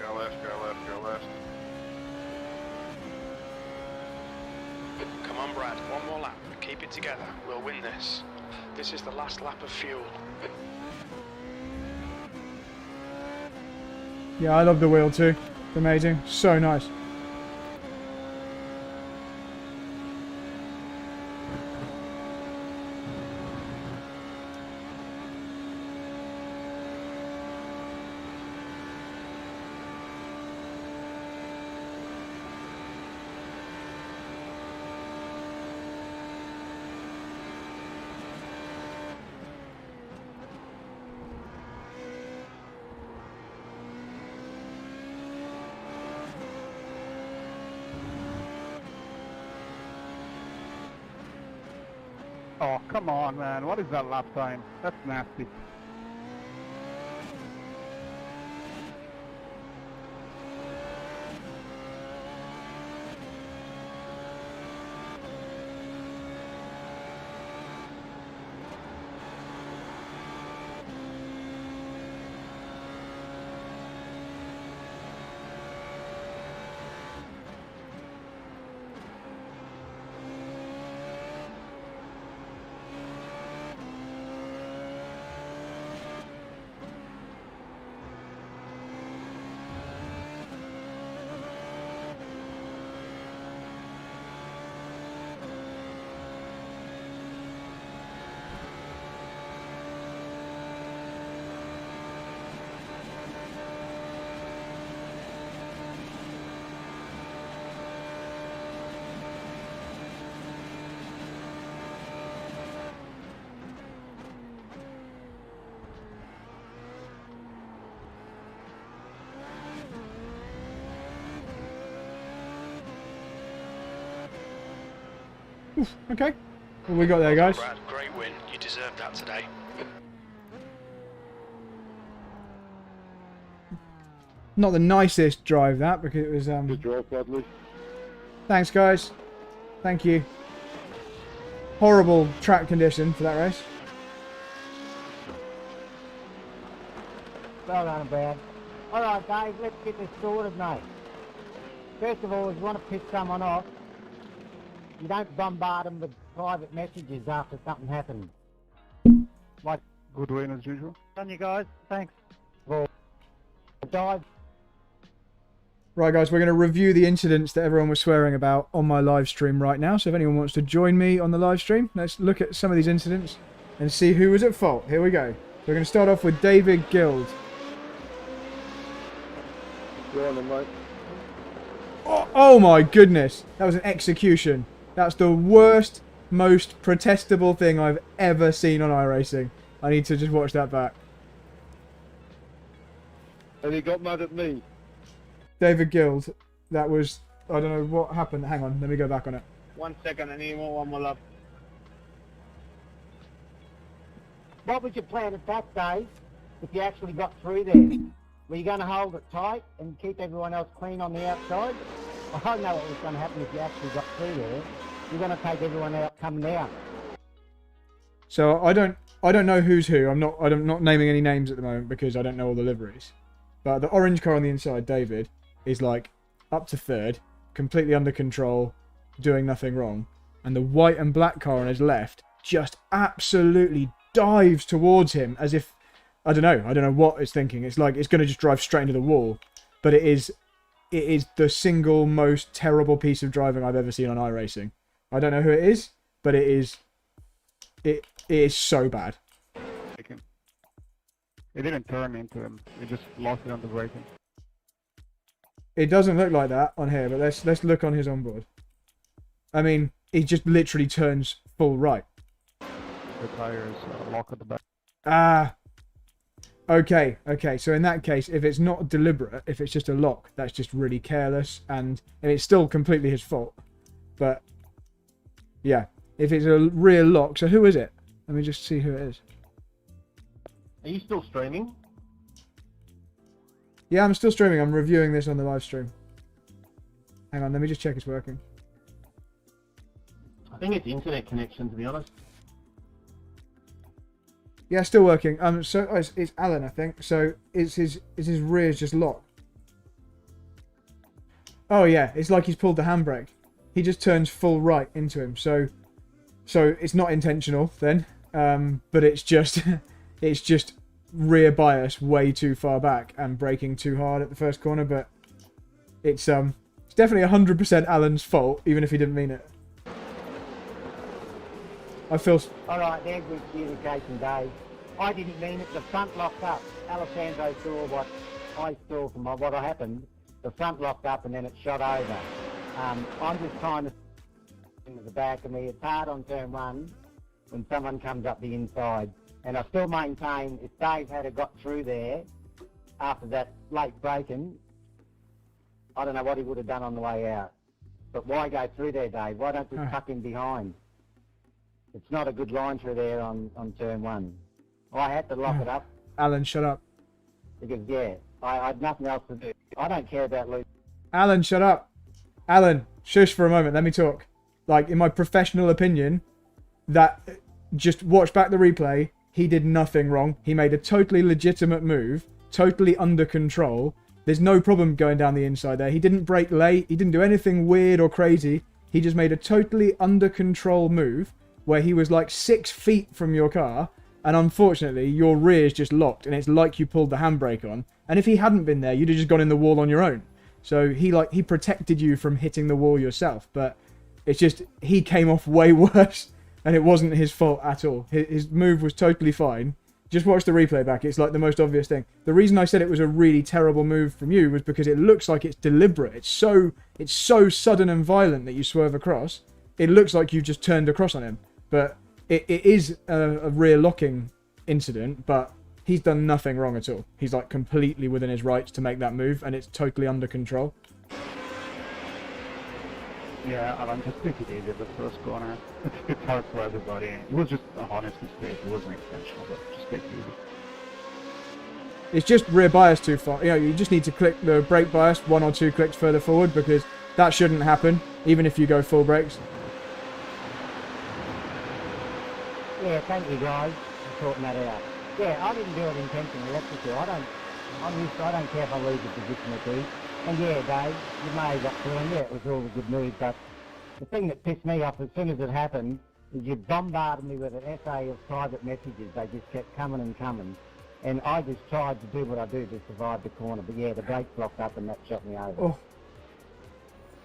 Go left, go left, go left. Come on, Brad. 1 more lap. Keep it together. We'll win this. This is the last lap of fuel. Yeah, I love the wheel too. It's amazing. So nice. Oh, come on, man. What is that lap time? That's nasty. Oof, okay. What we got there, guys? Brad, great win. You deserved that today. Not the nicest drive that, because it was Good job, Bradley. Thanks, guys. Thank you. Horrible track condition for that race. Well done, Brad. Alright, Dave, let's get this sorted, mate. First of all, if you want to piss someone off, you don't bombard them with private messages after something happens. Like, Good win as usual. Done, you guys. Thanks. well, dive. Right, guys, we're going to review the incidents that everyone was swearing about on my live stream right now. So if anyone wants to join me on the live stream, let's look at some of these incidents and see who was at fault. Here we go. We're going to start off with David Guild. Go on then, mate. Oh my goodness. That was an execution. That's the worst, most protestable thing I've ever seen on iRacing. I need to just watch that back. And he got mad at me. David Guild. That was... I don't know what happened. Hang on. Let me go back on it. 1 second, I need one more lap. What was your plan at that day if you actually got through there? Were you going to hold it tight and keep everyone else clean on the outside? I know what was going to happen if you actually got through there. You're going to take everyone out coming out. So I don't know who's who. I'm not naming any names at the moment because I don't know all the liveries. But the orange car on the inside, David, is like up to third, completely under control, doing nothing wrong. And the white and black car on his left just absolutely dives towards him as if, I don't know what it's thinking. It's like it's going to just drive straight into the wall. But it is the single most terrible piece of driving I've ever seen on iRacing. I don't know who it is, but it is so bad. It didn't turn into him. It just lost it on the braking. It doesn't look like that on here, but let's look on his onboard. I mean, he just literally turns full right. The tires lock at the back. Ah. Okay. So in that case, if it's not deliberate, if it's just a lock, that's just really careless, and it's still completely his fault. But yeah, if it's a real lock, so who is it? Let me just see who it is. Are you still streaming? Yeah, I'm still streaming. I'm reviewing this on the live stream. Hang on, let me just check it's working. I think it's internet connection, to be honest. Yeah, still working. So it's Alan, I think. So is his rears just locked? Oh yeah, it's like he's pulled the handbrake. He just turns full right into him. So it's not intentional then. But it's just rear bias way too far back and braking too hard at the first corner. But it's definitely 100% Alan's fault, even if he didn't mean it. I feel... Alright, there's good communication, Dave. I didn't mean it. The front locked up. Alessandro saw what I saw from what happened. The front locked up and then it shot over. I'm just trying to... into the back of me. It's hard on turn one when someone comes up the inside. And I still maintain if Dave had got through there after that late braking, I don't know what he would have done on the way out. But why go through there, Dave? Why don't you tuck him behind? It's not a good line through there on turn one. I had to lock it up. Alan, shut up. Because, yeah, I had nothing else to do. I don't care about losing. Alan, shut up. Alan, shush for a moment. Let me talk. Like, in my professional opinion, that just watch back the replay. He did nothing wrong. He made a totally legitimate move, totally under control. There's no problem going down the inside there. He didn't brake late. He didn't do anything weird or crazy. He just made a totally under control move where he was like 6 feet from your car. And unfortunately, your rear's just locked. And it's like you pulled the handbrake on. And if he hadn't been there, you'd have just gone in the wall on your own. So he protected you from hitting the wall yourself. But it's just, he came off way worse. And it wasn't his fault at all. His move was totally fine. Just watch the replay back. It's like the most obvious thing. The reason I said it was a really terrible move from you was because it looks like it's deliberate. It's so sudden and violent that you swerve across. It looks like you've just turned across on him. But it is a rear locking incident, but he's done nothing wrong at all. He's like completely within his rights to make that move, and it's totally under control. Yeah, Alan, just take it easy at the first corner. It's hard for everybody. It was just a honest mistake. It wasn't intentional, but just take it easy. It's just rear bias too far. You know, you just need to click the brake bias 1 or 2 clicks further forward, because that shouldn't happen, even if you go full brakes. Yeah, thank you guys for sorting that out. Yeah, I didn't do it intentionally, that's for sure. I don't care if I lose the position or two. And yeah, Dave, you may have got through, and yeah, it was all a good move, but the thing that pissed me off as soon as it happened is you bombarded me with an essay of private messages. They just kept coming and coming. And I just tried to do what I do to survive the corner. But yeah, the brakes locked up and that shot me over. Oh,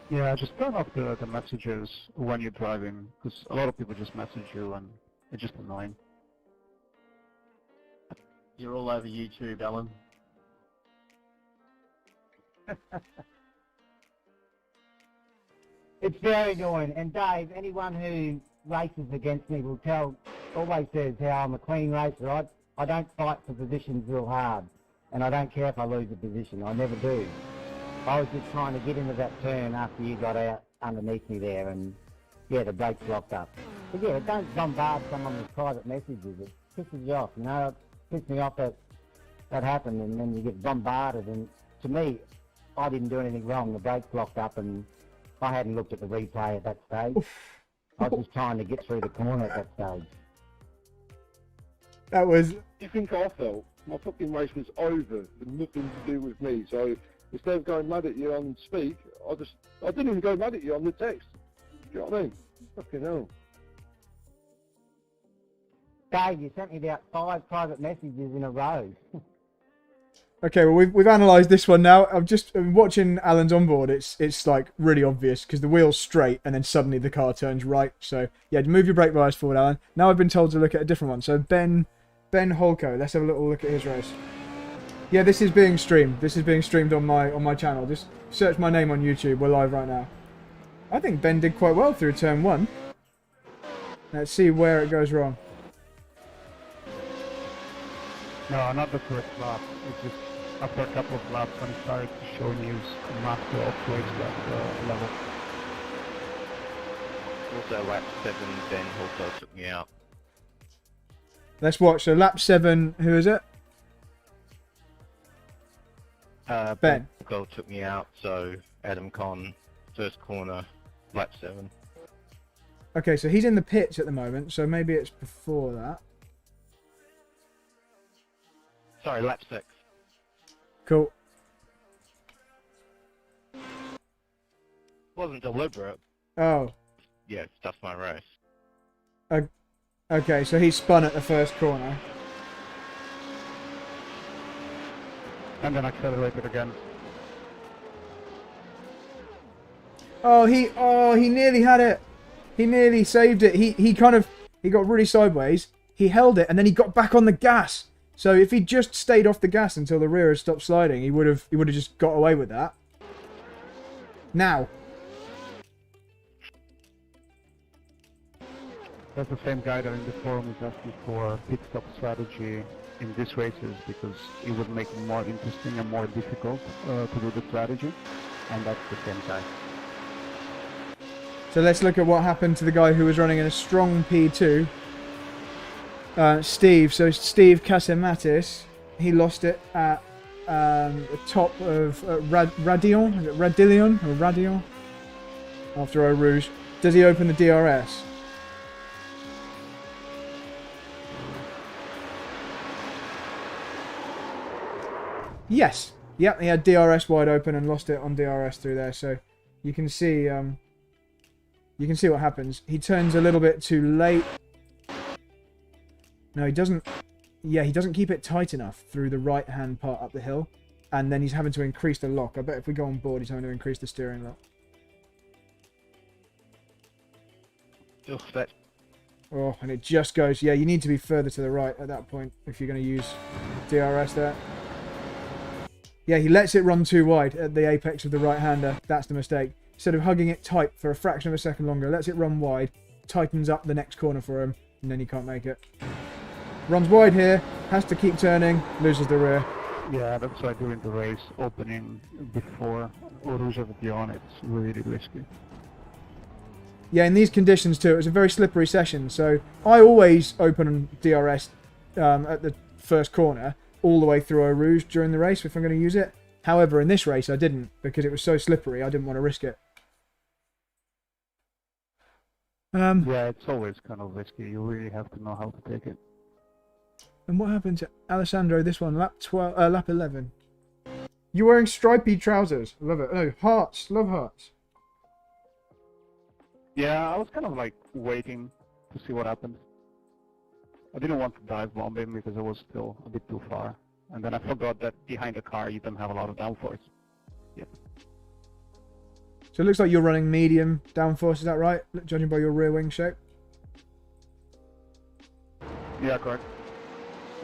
Yeah, just turn off the messages when you're driving, because a lot of people just message you and it's just annoying. You're all over YouTube, Alan. It's very annoying. And Dave, anyone who races against me will always says how I'm a clean racer. I don't fight for positions real hard, and I don't care if I lose a position. I never do. I was just trying to get into that turn after you got out underneath me there, and yeah, the brakes locked up. But yeah, don't bombard someone with private messages. It pisses you off, you know. It pissed me off that happened, and then you get bombarded. And to me, I didn't do anything wrong. The brakes locked up, and I hadn't looked at the replay at that stage. I was just trying to get through the corner at that stage. That was... Do you think I felt? My fucking race was over, with nothing to do with me. So instead of going mad at you on speak, I didn't even go mad at you on the text. Do you know what I mean? Fucking hell. Dave, you sent me about 5 private messages in a row. Okay, well, we've analysed this one now. I'm watching Alan's onboard. It's like really obvious because the wheel's straight and then suddenly the car turns right. So yeah, move your brake bias forward, Alan. Now I've been told to look at a different one. So Ben Holko. Let's have a little look at his race. Yeah, this is being streamed. This is being streamed on my channel. Just search my name on YouTube. We're live right now. I think Ben did quite well through turn 1. Let's see where it goes wrong. No, not the first lap. It's just after a couple of laps when he started to show news not to operate that level. Also, lap 7, Ben also took me out. Let's watch. So lap 7, who is it? Ben. Gold took me out, so Adam Con, first corner, lap 7. Okay, so he's in the pits at the moment, so maybe it's before that. Sorry, lap 6. Cool. Wasn't deliberate. Oh. Yeah, that's my race. Okay, so he spun at the first corner. And then accelerated again. Oh, he nearly had it. He nearly saved it. He got really sideways. He held it and then he got back on the gas. So if he just stayed off the gas until the rear had stopped sliding, he would have just got away with that. Now. That's the same guy that in the forum is asking for pit stop strategy in these races because it would make it more interesting and more difficult to do the strategy, and that's the same guy. So let's look at what happened to the guy who was running in a strong P2. Steve. So Steve Casamatis, he lost it at the top of Radion. Is it Radillion or Radion? After Eau Rouge. Does he open the DRS? Yes. Yep, he had DRS wide open and lost it on DRS through there. So you can see what happens. He turns a little bit too late. No, he doesn't. Yeah, he doesn't keep it tight enough through the right-hand part up the hill. And then he's having to increase the lock. I bet if we go on board, he's having to increase the steering lock. Oh, and it just goes... Yeah, you need to be further to the right at that point if you're going to use DRS there. Yeah, he lets it run too wide at the apex of the right-hander. That's the mistake. Instead of hugging it tight for a fraction of a second longer, lets it run wide, tightens up the next corner for him, and then he can't make it. Runs wide here, has to keep turning, loses the rear. Yeah, that's why during the race, opening before Eau Rouge of Dion, it's really risky. Yeah, in these conditions too, it was a very slippery session, so I always open DRS at the first corner, all the way through Eau Rouge during the race if I'm going to use it. However, in this race I didn't, because it was so slippery, I didn't want to risk it. Yeah, it's always kind of risky. You really have to know how to take it. And what happened to Alessandro this one? Lap 11. You're wearing stripy trousers. Love it. No, hearts. Love hearts. Yeah, I was kind of like waiting to see what happened. I didn't want to dive bomb him because I was still a bit too far. And then I forgot that behind the car you don't have a lot of downforce. Yep. So it looks like you're running medium downforce, is that right? Judging by your rear wing shape? Yeah, correct.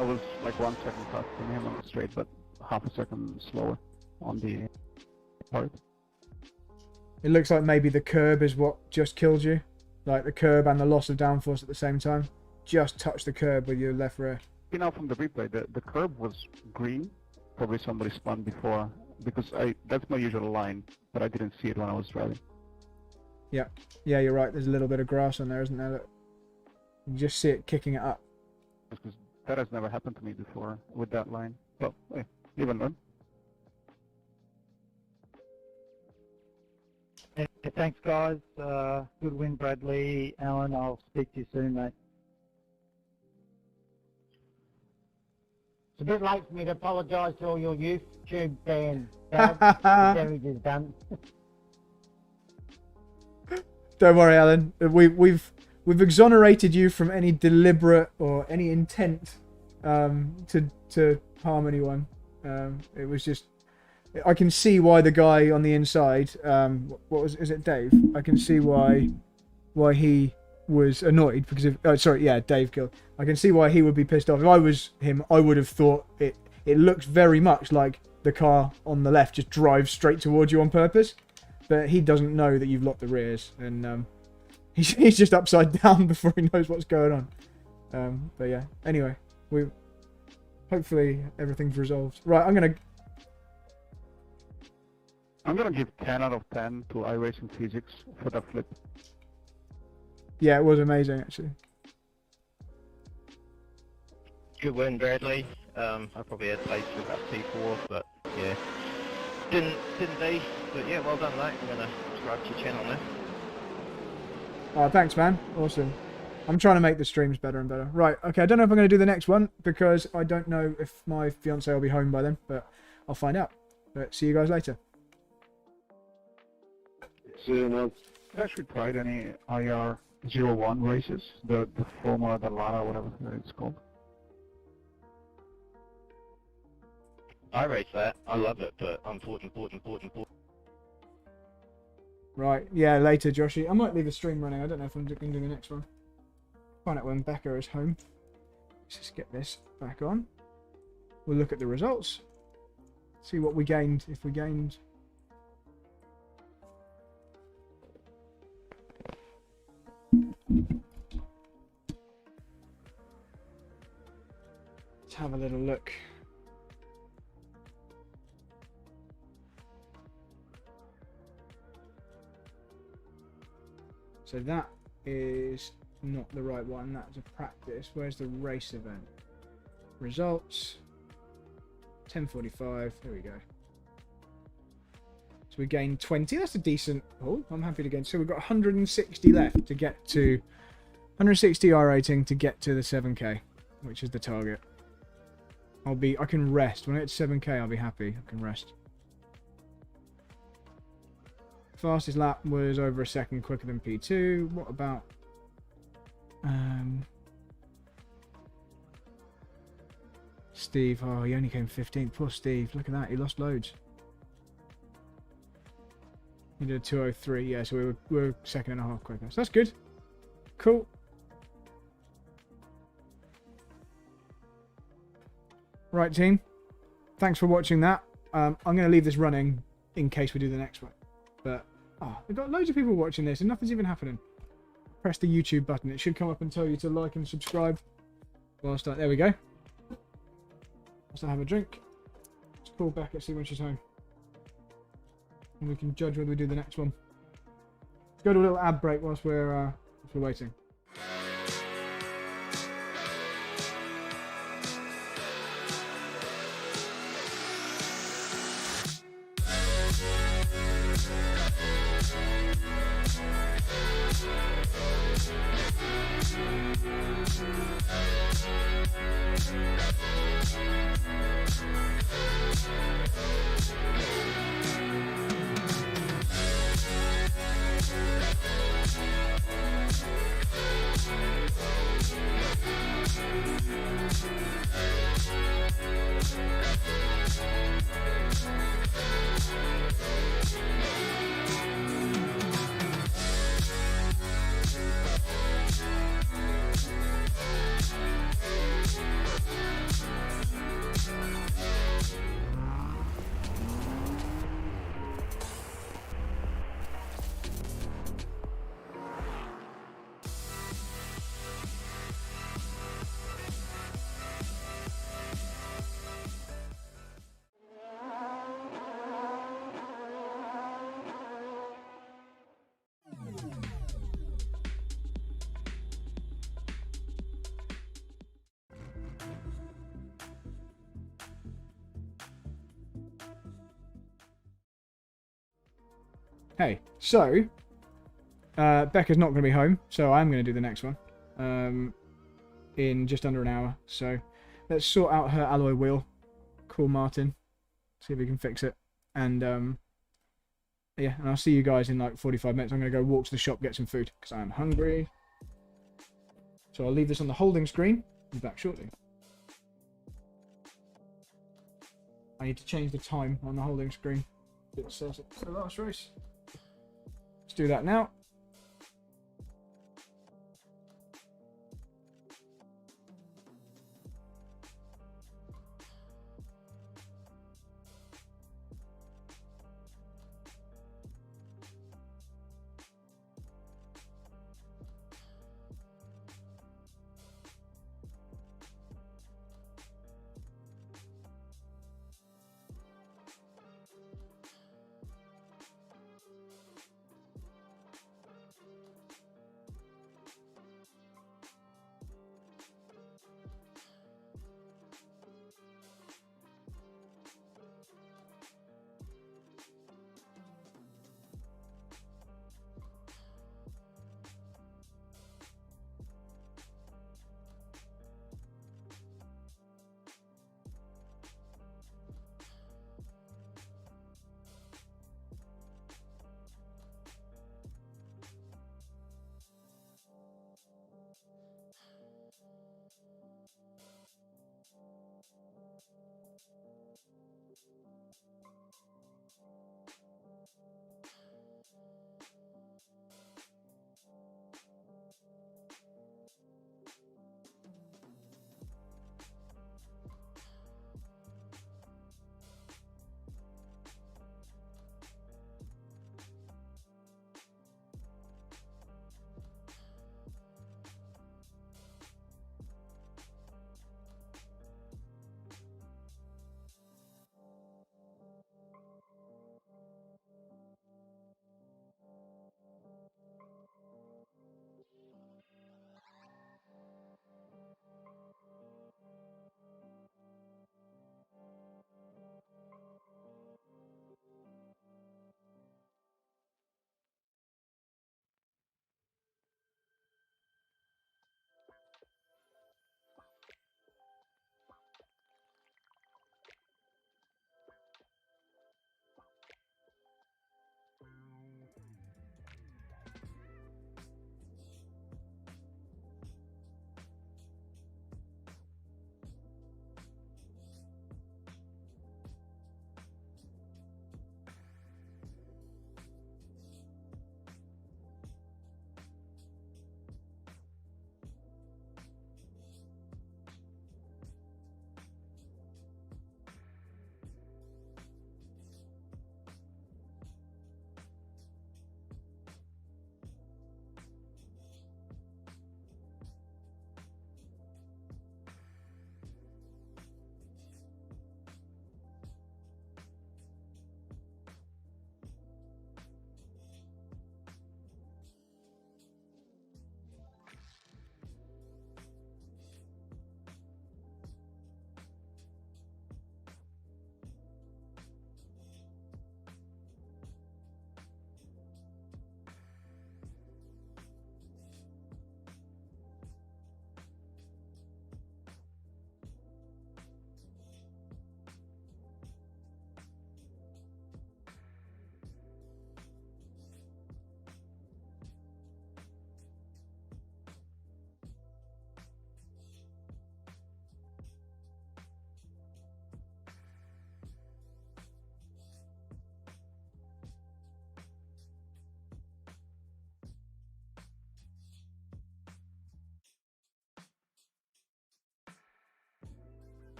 I was like 1 second faster than him on the straight, but half a second slower on the part. It looks like maybe the curb is what just killed you. Like the curb and the loss of downforce at the same time. Just touch the curb with your left rear. You know, from the replay, the curb was green. Probably somebody spun before, because that's my usual line, but I didn't see it when I was driving. Yeah, you're right. There's a little bit of grass on there, isn't there? Look. You just see it kicking it up. Because that has never happened to me before with that line. Well, hey, even then. Yeah, thanks, guys. Good win, Bradley. Alan, I'll speak to you soon, mate. It's a bit late for me to apologise to all your YouTube fans. The damage is done. Don't worry, Alan. We've exonerated you from any deliberate or any intent to harm anyone. It was just, I can see why the guy on the inside, is it Dave? I can see why he was annoyed because of, Dave Gill. I can see why he would be pissed off. If I was him, I would have thought it looks very much like the car on the left just drives straight towards you on purpose. But he doesn't know that you've locked the rears, and he's just upside down before he knows what's going on. But yeah, anyway, hopefully everything's resolved. Right, I'm gonna give 10 out of 10 to iRacing Physics for that flip. Yeah, it was amazing actually. Good win, Bradley. I probably had pace for about P4, but yeah, didn't they? But yeah, well done, mate. I'm gonna subscribe to your channel now. Oh, thanks, man. Awesome. I'm trying to make the streams better and better. Right, okay, I don't know if I'm going to do the next one because I don't know if my fiance will be home by then, but I'll find out. But see you guys later. See you, man. I actually tried any IR01 races, the Formula Dallara, whatever it's called. I race that. I love it, but unfortunately. Right, yeah, later, Joshy. I might leave the stream running. I don't know if I'm going to do the next one. Find out when Becca is home. Let's just get this back on. We'll look at the results. See what we gained, if we gained. Let's have a little look. So that is not the right one, that's a practice. Where's the race event? Results. 10:45, there we go. So we gained 20, that's a decent pull. I'm happy to gain. So we've got 160 left to get to 160 iRating to get to the 7k, which is the target. I can rest. When I get to 7k, I'll be happy. I can rest. Fastest lap was over a second quicker than P2. What about Steve? Oh, he only came 15th. Poor Steve. Look at that. He lost loads. He did a 2:03. Yeah, so we were second and a half quicker. So that's good. Cool. Right, team. Thanks for watching that. I'm going to leave this running in case we do the next one. But, we've got loads of people watching this and nothing's even happening. Press the YouTube button. It should come up and tell you to like and subscribe. There we go. Whilst I have a drink. Let's call back and see when she's home. And we can judge whether we do the next one. Let's go to a little ad break whilst we're waiting. Hey, so Becca's not going to be home, so I'm going to do the next one in just under an hour. So let's sort out her alloy wheel. Call Martin, see if we can fix it, and yeah, and I'll see you guys in like 45 minutes. I'm going to go walk to the shop, get some food because I am hungry. So I'll leave this on the holding screen. Be back shortly. I need to change the time on the holding screen. It says it's the last race. Let's do that now.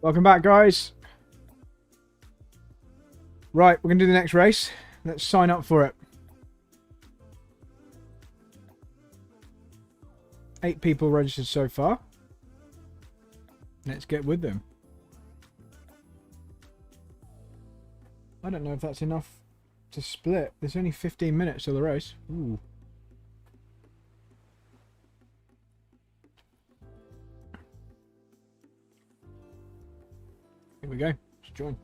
Welcome back, guys. Right, we're going to do the next race. Let's sign up for it. 8 people registered so far. Let's get with them. I don't know if that's enough to split. There's only 15 minutes till the race. Ooh. Here we go. Let's join.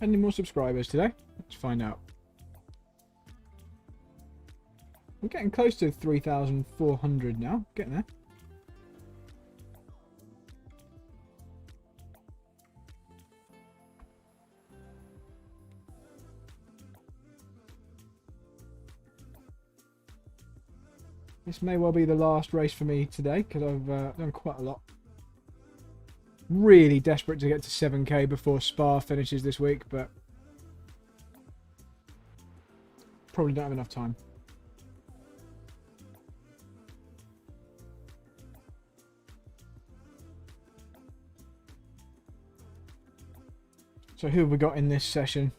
Any more subscribers today? Let's find out. We're getting close to 3,400 now. Getting there. This may well be the last race for me today because I've done quite a lot. Really desperate to get to 7k before Spa finishes this week, but probably don't have enough time. So who have we got in this session?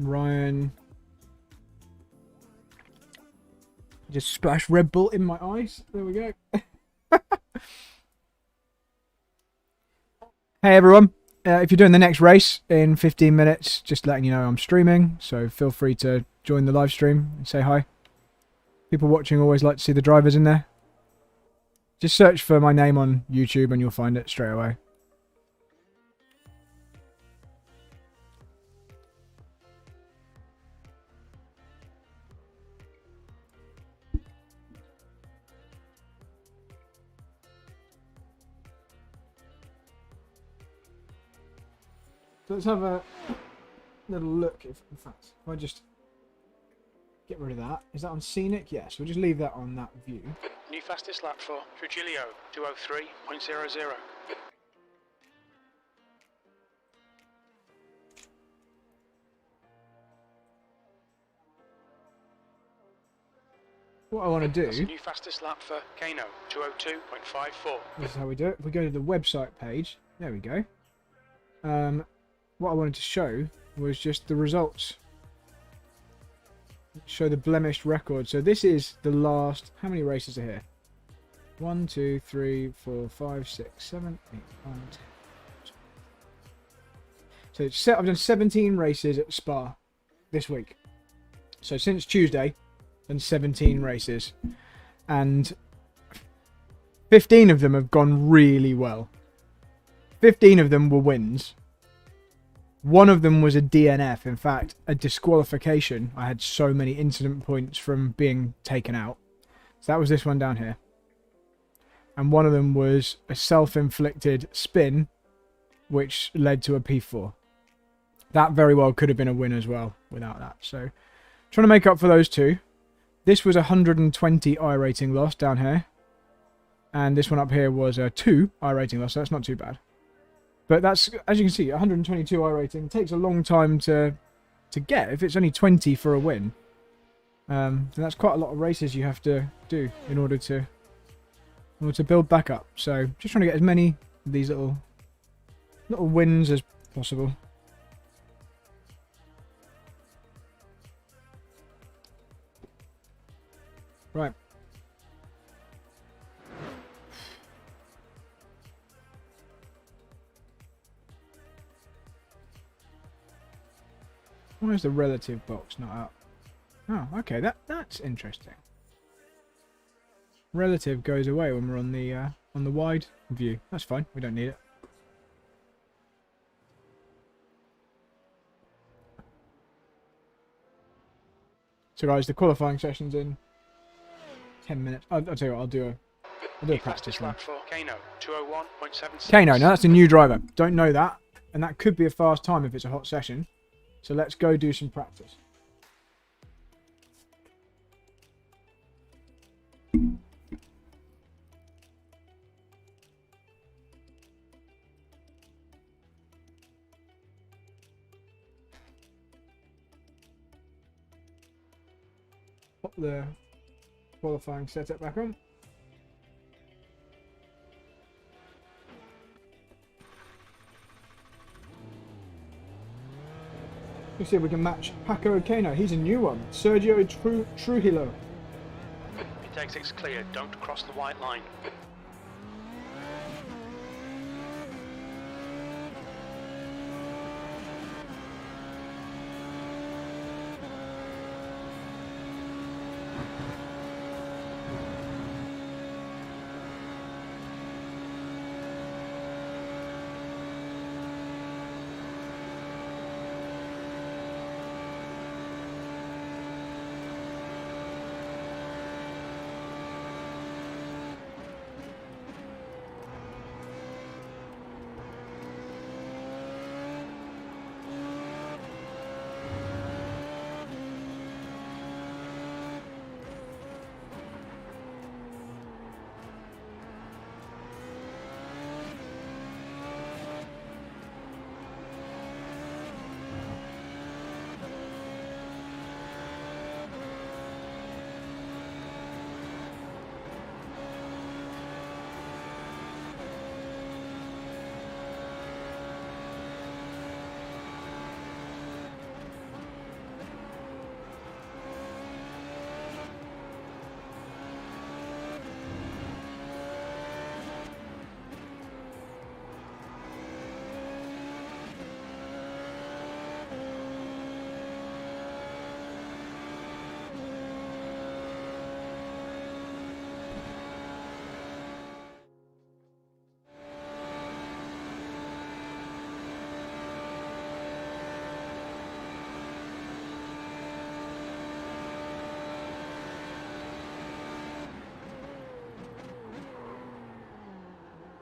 Ryan. Just splash Red Bull in my eyes. There we go. Hey everyone. If you're doing the next race in 15 minutes, just letting you know I'm streaming. So feel free to join the live stream and say hi. People watching always like to see the drivers in there. Just search for my name on YouTube and you'll find it straight away. So let's have a little look. In fact, if I just get rid of that. Is that on scenic? Yes, we'll just leave that on that view. New fastest lap for Trujillo, 2:03.00. What I want to do... That's new fastest lap for Kano, 2:02.54. This is how we do it. If we go to the website page, there we go. What I wanted to show was just the results. Show the blemished record. So this is the last... How many races are here? 1, 2, 3, 4, 5, 6, 7, 8, 9, 10. So I've done 17 races at Spa this week. So since Tuesday, done 17 races. And 15 of them have gone really well. 15 of them were wins. One of them was a DNF, in fact, a disqualification. I had so many incident points from being taken out. So that was this one down here. And one of them was a self-inflicted spin, which led to a P4. That very well could have been a win as well without that. So trying to make up for those two. This was 120 iRating loss down here. And this one up here was a 2 iRating loss, so that's not too bad. But that's, as you can see, 122 iRating takes a long time to get. If it's only 20 for a win, then that's quite a lot of races you have to do in order to build back up. So just trying to get as many of these little wins as possible. Right. Why is the relative box not up? Oh, okay, that's interesting. Relative goes away when we're on the wide view. That's fine. We don't need it. So guys, the qualifying session's in 10 minutes. I'll tell you what, I'll do a practice run. For Kano, 2:01.76. Kano, now that's a new driver. Don't know that, and that could be a fast time if it's a hot session. So let's go do some practice. pop the qualifying setup back on. Let's see if we can match Paco Kano. He's a new one. Sergio Trujillo. Pit exit's clear, don't cross the white line.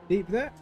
Deep there.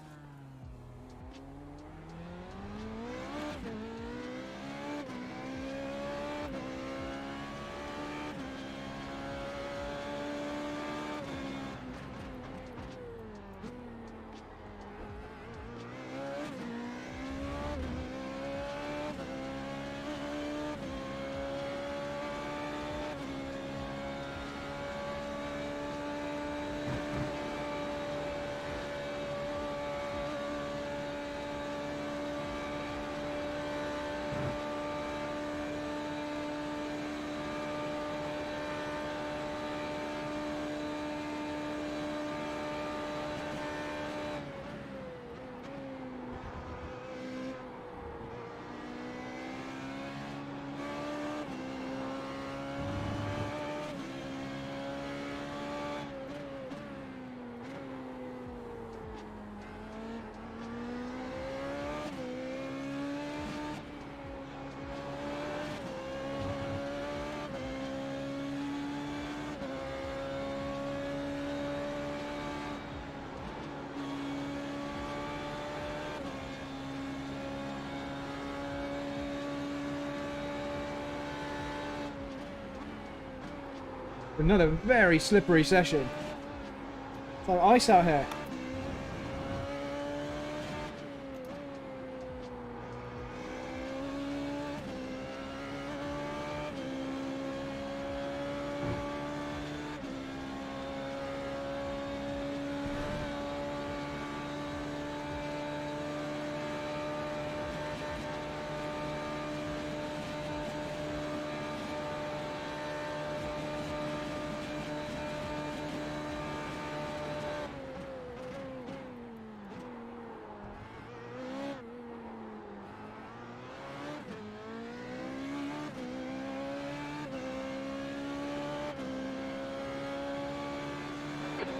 Another very slippery session. It's like ice out here.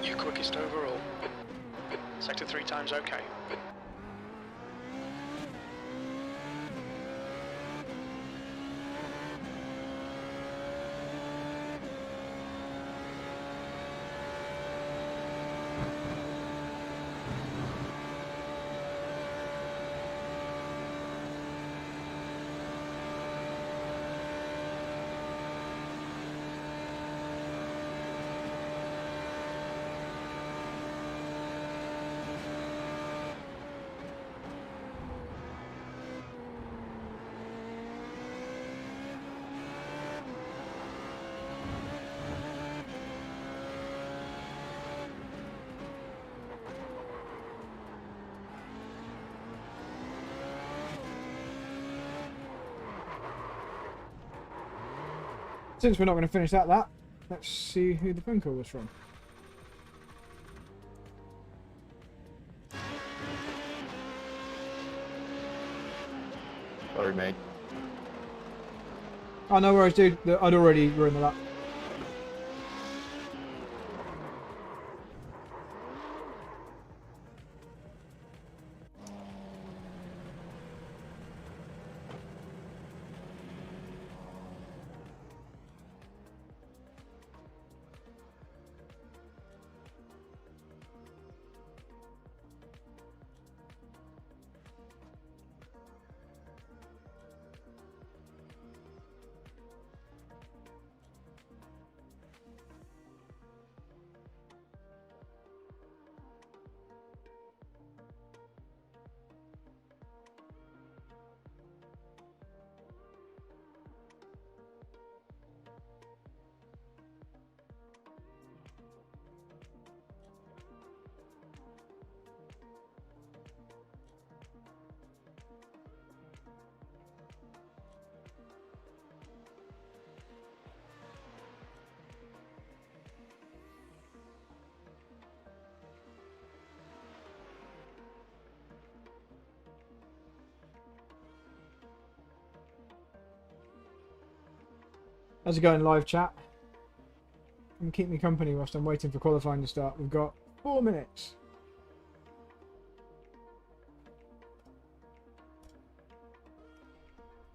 You quickest overall. Sector 3 times okay. Since we're not going to finish that lap, let's see who the phone call was from. Sorry, mate. Oh, no worries, dude. I'd already ruined the lap. How's it going, live chat? And keep me company whilst I'm waiting for qualifying to start. We've got 4 minutes.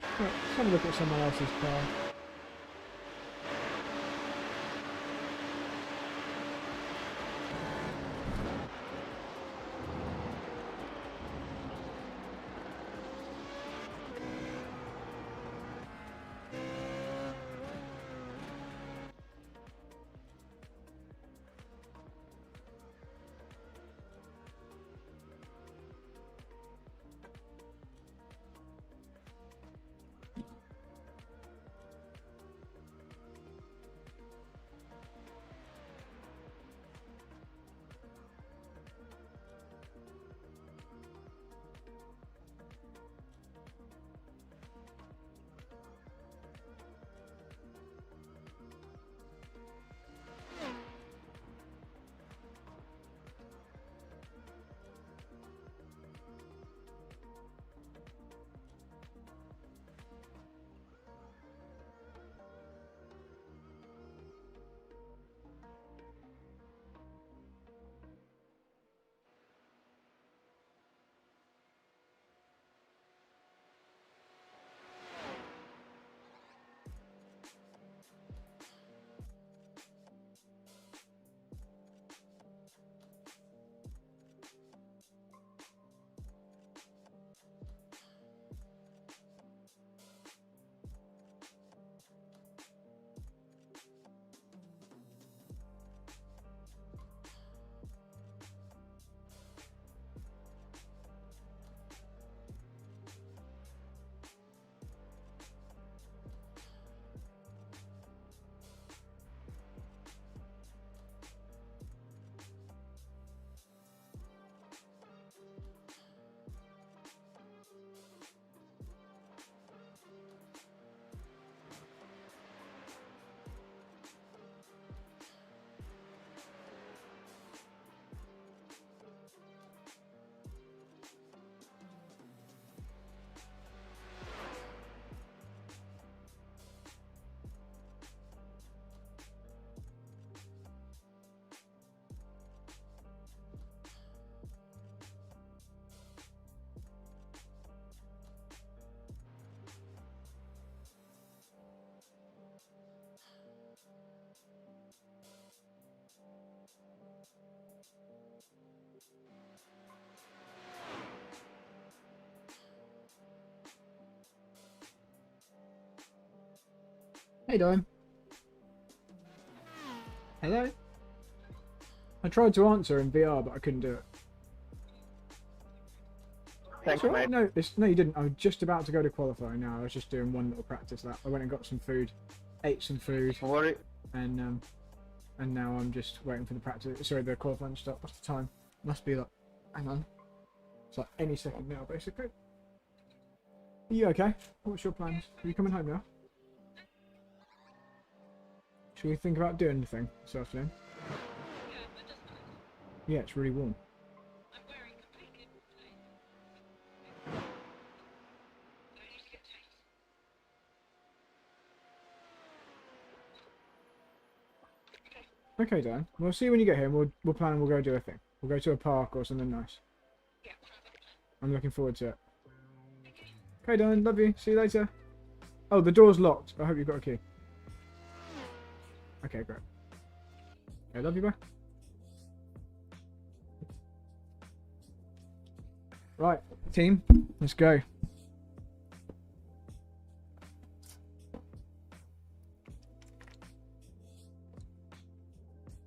Right, let's have a look at someone else's car. Hey, Dime. Hello? I tried to answer in VR, but I couldn't do it. Thanks, That's all right. mate. No, you didn't. I was just about to go to qualify now. I was just doing one little practice lap. I went and got some food, ate some food, Don't worry. and now I'm just waiting for the practice. Sorry, the qualifying to start. What's the time? Must be like, hang on. It's like any second now, basically. Are you okay? What's your plans? Are you coming home now? Should we think about doing anything this afternoon? Yeah, it's really warm. Okay, Dan. We'll see you when you get here. And we'll plan and we'll go do a thing. We'll go to a park or something nice. I'm looking forward to it. Okay, Dan. Love you. See you later. Oh, the door's locked. I hope you've got a key. Okay, great. Okay, love you, bye. Right, team. Let's go.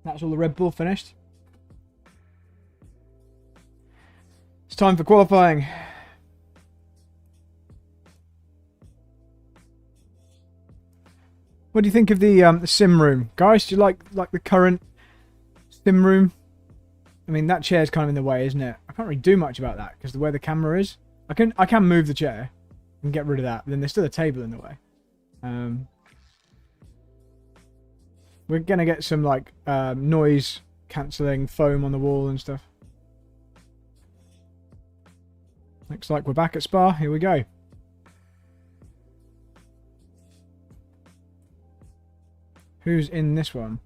That's all the Red Bull finished. It's time for qualifying. What do you think of the sim room, guys? Do you like the current sim room? I mean, that chair's kind of in the way, isn't it? I can't really do much about that because the way the camera is. I can move the chair and get rid of that, but then there's still a table in the way. We're gonna get some like noise cancelling foam on the wall and stuff. Looks like we're back at Spa. Here we go. Who's in this one?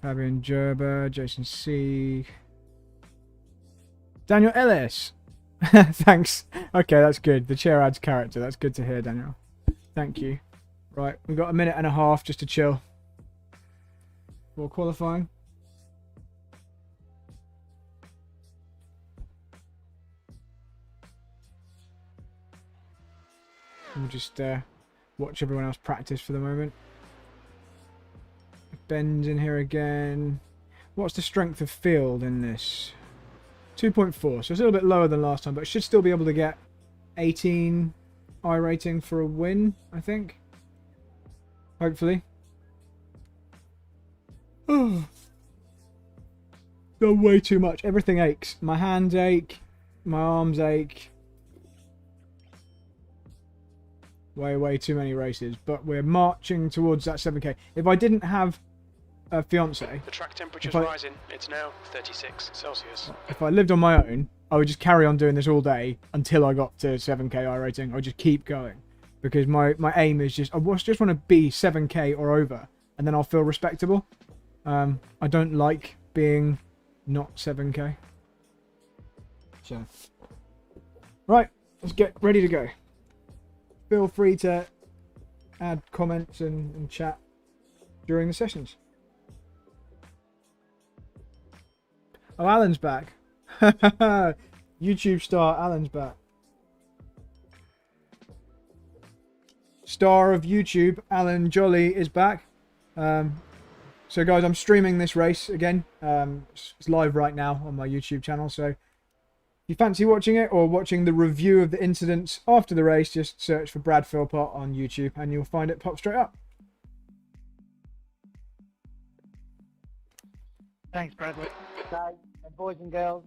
Fabian Gerber, Jason C. Daniel Ellis. Thanks. Okay, that's good. The chair adds character. That's good to hear, Daniel. Thank you. Right, we've got a minute and a half just to chill for qualifying. We'll just watch everyone else practice for the moment. Ben's in here again. What's the strength of field in this? 2.4, so it's a little bit lower than last time, but it should still be able to get 18 iRating for a win, I think. Hopefully. Oh. Done way too much. Everything aches. My hands ache. My arms ache. Way too many races. But we're marching towards that 7K. If I didn't have a fiance, the track temperature's rising. It's now 36 Celsius. If I lived on my own, I would just carry on doing this all day until I got to 7K iRating. I would just keep going. Because my aim is just, I just want to be 7K or over. And then I'll feel respectable. I don't like being not 7K. So. Right, let's get ready to go. Feel free to add comments and chat during the sessions. Oh, Alan's back. YouTube star Alan's back. Star of YouTube, Alan Jolly, is back. So guys, I'm streaming this race again. It's live right now on my YouTube channel. So if you fancy watching it or watching the review of the incidents after the race, just search for Brad Philpot on YouTube and you'll find it pop straight up. Thanks, Bradley. So, and boys and girls,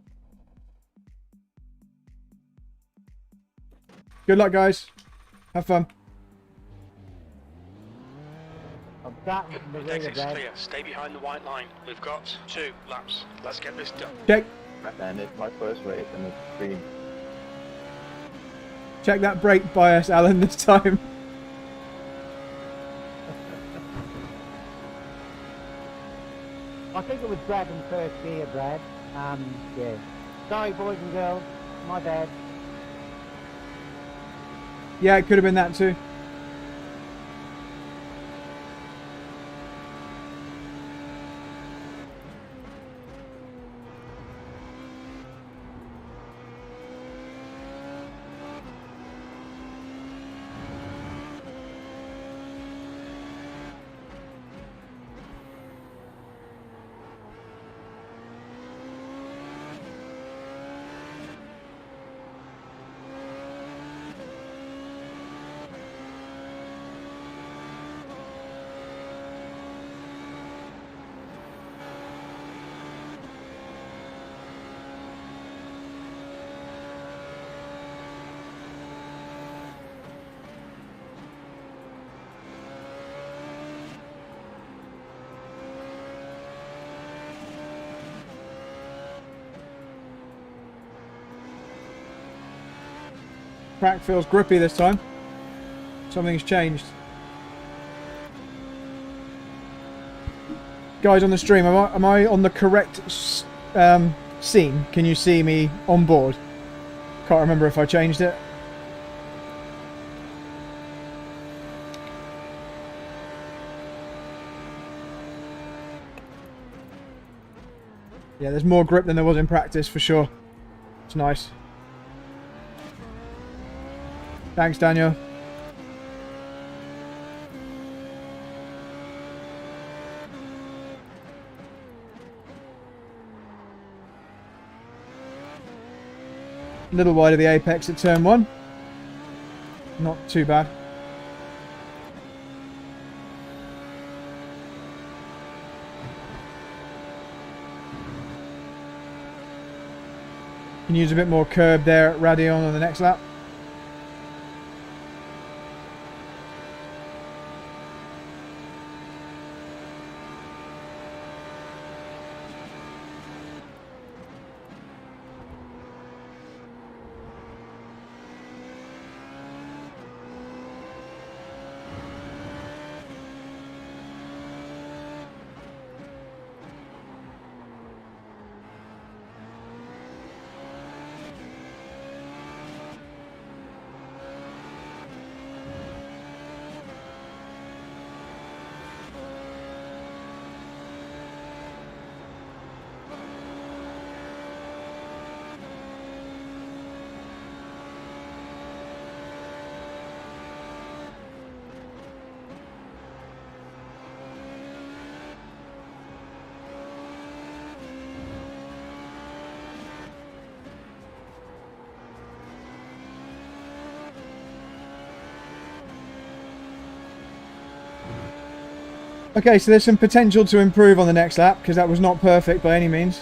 Good luck, guys. Have fun. I'm starting from the Exit's Brad. clear. Stay behind the white line. We've got 2 laps. Let's get this done. Check. And it's my first race and it's been Check that brake bias, Alan, this time. I think it was Brad in first gear, Brad. Yeah. Sorry, boys and girls. My bad. Yeah, it could have been that too. Track feels grippy this time. Something's changed. Guys on the stream, am I on the correct scene? Can you see me on board? Can't remember if I changed it. Yeah, there's more grip than there was in practice for sure. It's nice. Thanks, Daniel. A little wide of the apex at turn 1. Not too bad. Can use a bit more curb there at Radion on the next lap. Okay, so there's some potential to improve on the next lap because that was not perfect by any means.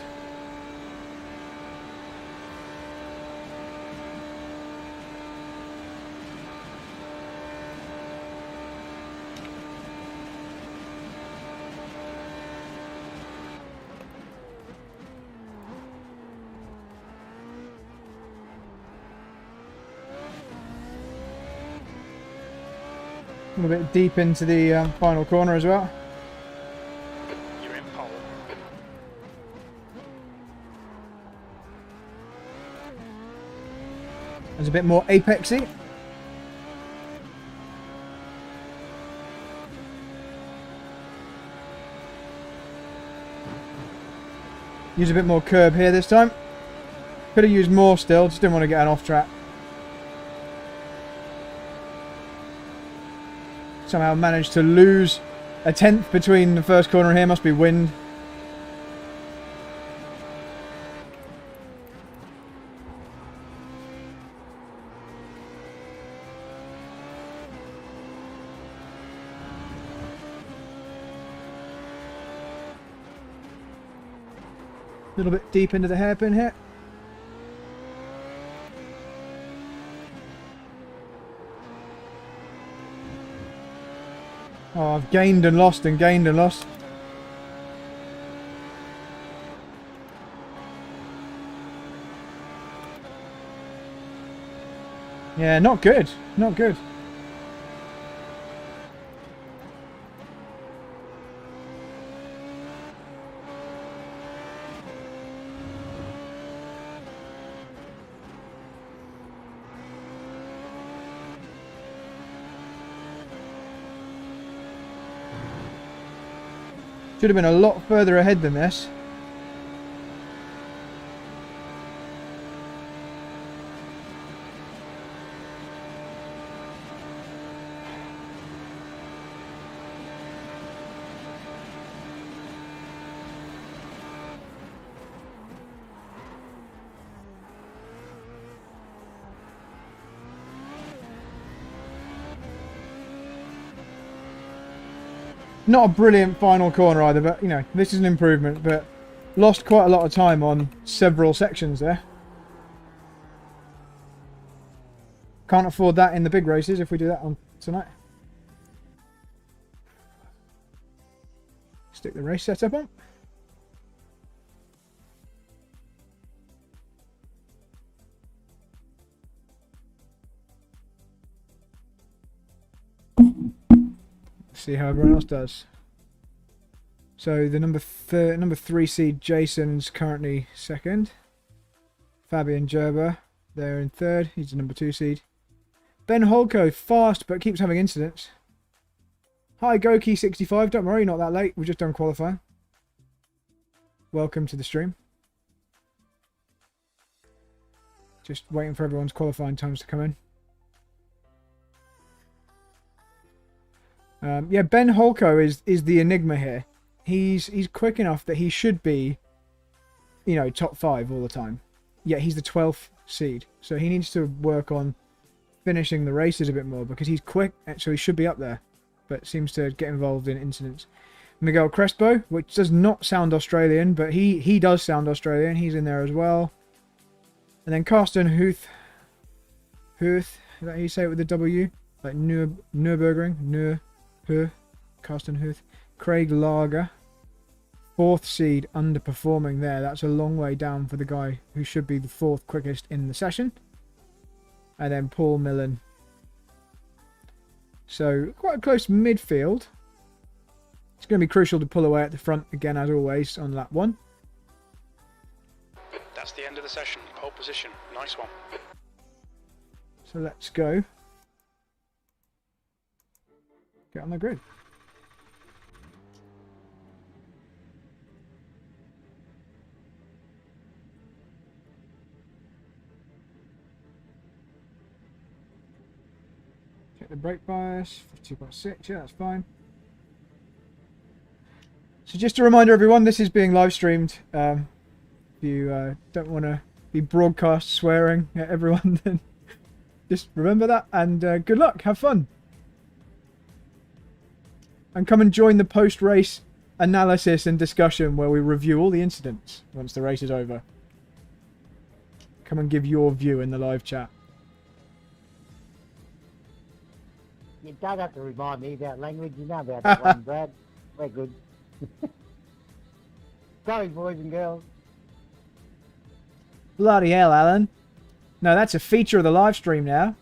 A little bit deep into the final corner as well. You're in pole. There's a bit more apexy. Use a bit more curb here this time. Could have used more still, just didn't want to get an off track. Somehow managed to lose a tenth between the first corner here, must be wind. A little bit deep into the hairpin here. Oh, I've gained and lost and gained and lost. Yeah, not good. Not good. Should have been a lot further ahead than this. Not a brilliant final corner either, but you know, this is an improvement, but lost quite a lot of time on several sections there. Can't afford that in the big races if we do that on tonight. Stick the race setup on. see how everyone else does. So the number 3 seed Jason's currently second. Fabian Gerber there in third. He's the number 2 seed. Ben Holko, fast but keeps having incidents. Hi Goki65, don't worry, not that late. We've just done qualifying. Welcome to the stream. Just waiting for everyone's qualifying times to come in. Yeah, Ben Holko is the enigma here. He's quick enough that he should be, you know, top 5 all the time. Yet he's the 12th seed, so he needs to work on finishing the races a bit more because he's quick, so he should be up there, but seems to get involved in incidents. Miguel Crespo, which does not sound Australian, but he does sound Australian. He's in there as well. And then Carsten Huth, is that how you say it with the W? Like Nürburgring, Carsten Huth. Craig Lager, 4th seed, underperforming there. That's a long way down for the guy who should be the 4th quickest in the session. And then Paul Millen. So quite a close midfield. It's going to be crucial to pull away at the front again, as always, on lap 1. That's the end of the session. Pole position. Nice one. So let's go. Get on the grid. Check the brake bias. 52.6. Yeah, that's fine. So just a reminder, everyone, this is being live streamed. If you don't want to be broadcast swearing at everyone, then just remember that, and good luck, have fun. And come and join the post-race analysis and discussion where we review all the incidents once the race is over. Come and give your view in the live chat. You don't have to remind me about language. You know about that one, Brad. We're good. Sorry, boys and girls. Bloody hell, Alan. No, that's a feature of the live stream now.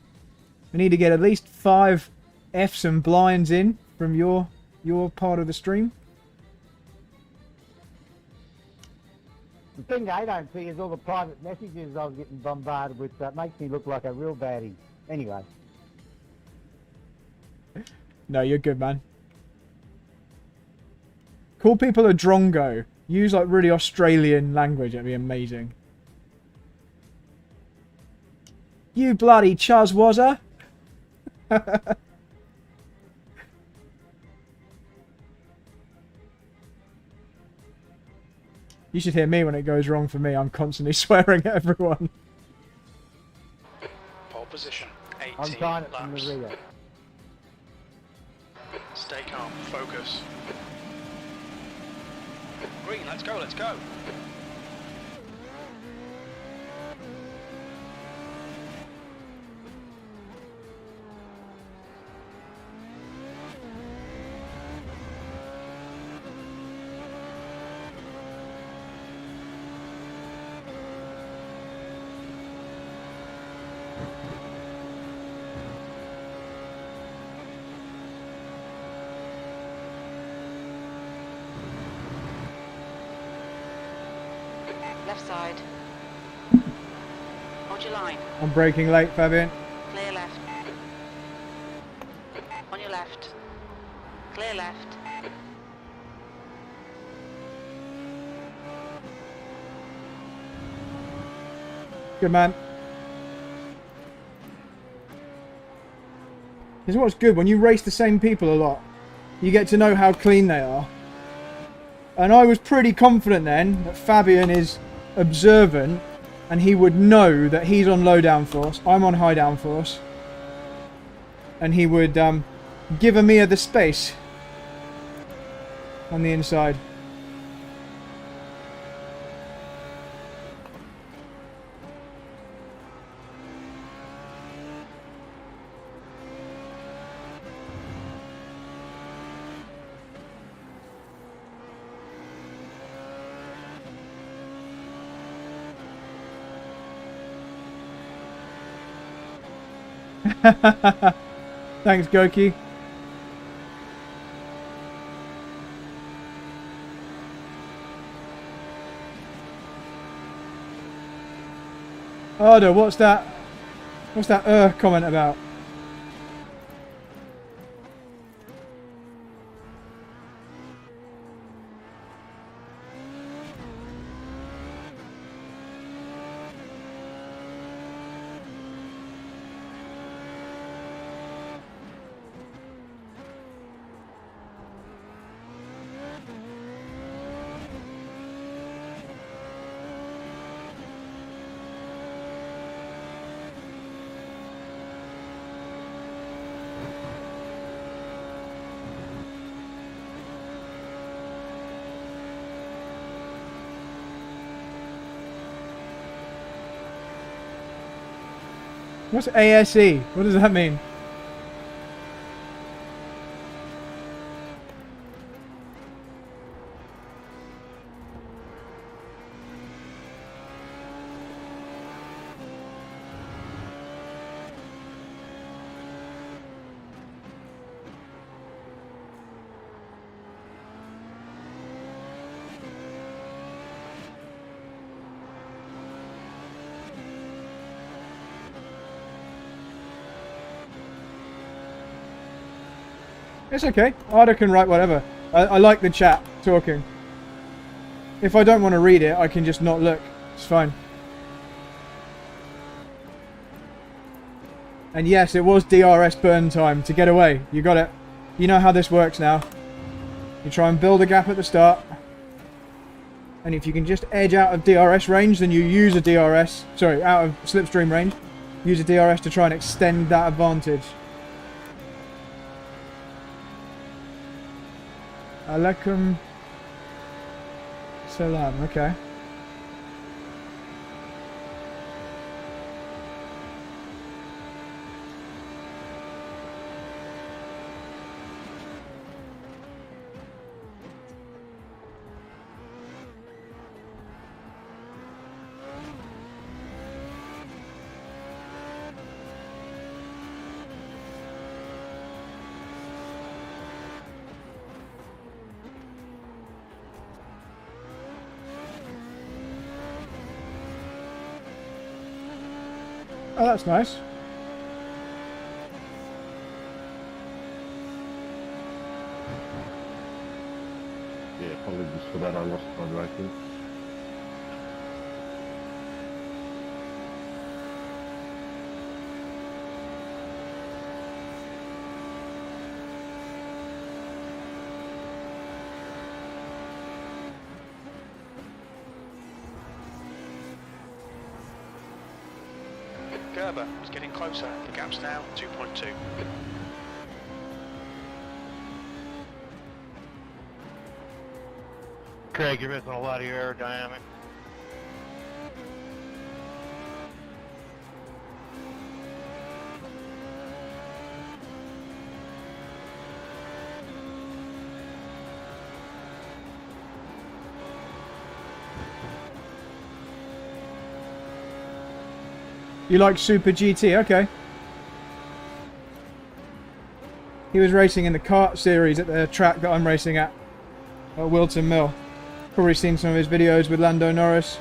We need to get at least 5 Fs and blinds in from your part of the stream. The thing they don't see is all the private messages I was getting bombarded with. That makes me look like a real baddie. Anyway. No, you're good, man. Call people a drongo. Use like really Australian language. It'd be amazing. You bloody Chuzwazza. You should hear me when it goes wrong for me. I'm constantly swearing at everyone. Pole position. 18 I'm trying it from the laps. rear. Stay calm. Focus. Green, let's go, let's go. Left side. Hold your line. I'm braking late, Fabian. Clear left. On your left. Clear left. Good man. This is what's good. When you race the same people a lot, you get to know how clean they are. And I was pretty confident then that Fabian is observant and he would know that he's on low downforce, I'm on high downforce, and he would give Amir the space on the inside. Thanks, Goki. Ardo, what's that? What's that comment about? What's ASE? What does that mean? It's okay. Ardo can write whatever. I like the chat talking. If I don't want to read it, I can just not look. It's fine. And yes, it was DRS burn time to get away. You got it. You know how this works now. You try and build a gap at the start. And if you can just edge out of DRS range, then you use a DRS. Sorry, out of slipstream range. Use a DRS to try and extend that advantage. Alaikum salam, okay. Oh, that's nice. Yeah, apologies for that. I lost iRating. Gerber is getting closer. The gap's now 2.2. Craig, you're missing a lot of your aerodynamic. You like Super GT? Okay. He was racing in the kart series at the track that I'm racing at Wilton Mill. Probably seen some of his videos with Lando Norris.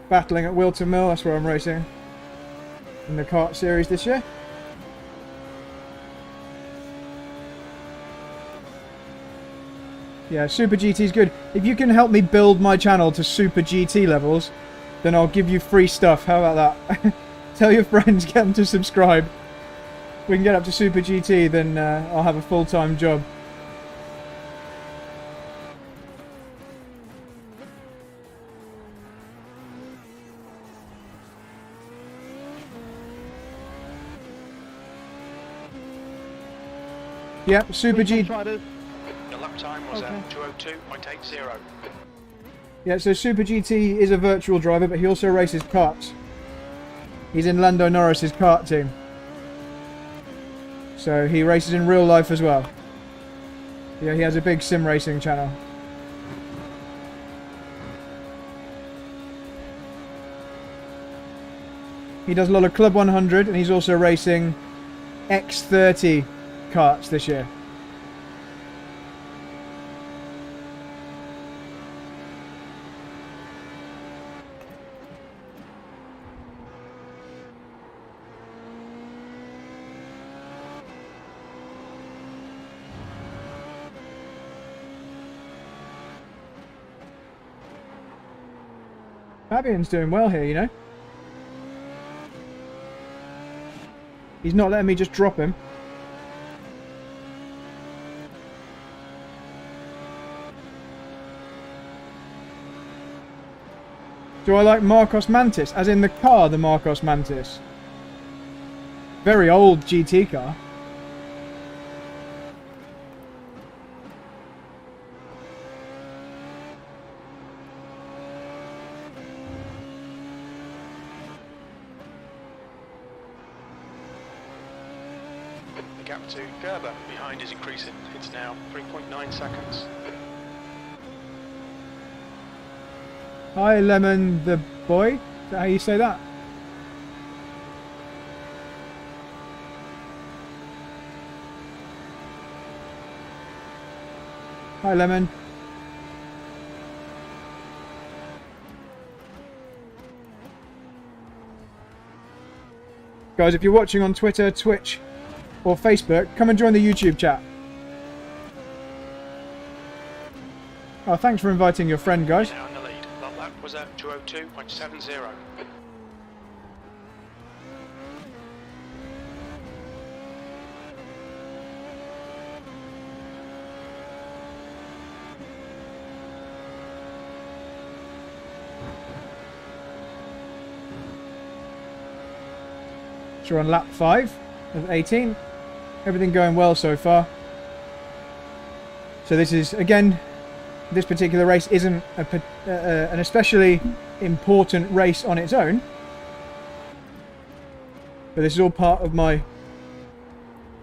Battling at Wilton Mill, that's where I'm racing. In the kart series this year. Yeah, Super GT is good. If you can help me build my channel to Super GT levels, then I'll give you free stuff. How about that? Tell your friends, get them to subscribe. If we can get up to Super GT, then I'll have a full-time job. Yep, Super GT. Your lap time was at 2:02.80. Yeah, so Super GT is a virtual driver, but he also races karts. He's in Lando Norris's kart team. So he races in real life as well. Yeah, he has a big sim racing channel. He does a lot of Club 100, and he's also racing X30 karts this year. Fabian's doing well here, you know. He's not letting me just drop him. Do I like Marcos Mantis? As in the car, the Marcos Mantis. Very old GT car. The gap to Gerber behind is increasing. It's now 3.9 seconds. Hi, Lemon the boy. Is that how you say that? Hi, Lemon. Guys, if you're watching on Twitter, Twitch, or Facebook, come and join the YouTube chat. Oh, thanks for inviting your friend, guys. Now in the lead. That lap was at 2:02.70. So we're on lap 5 of 18. Everything going well so far. So this is, again, this particular race isn't an especially important race on its own. But this is all part of my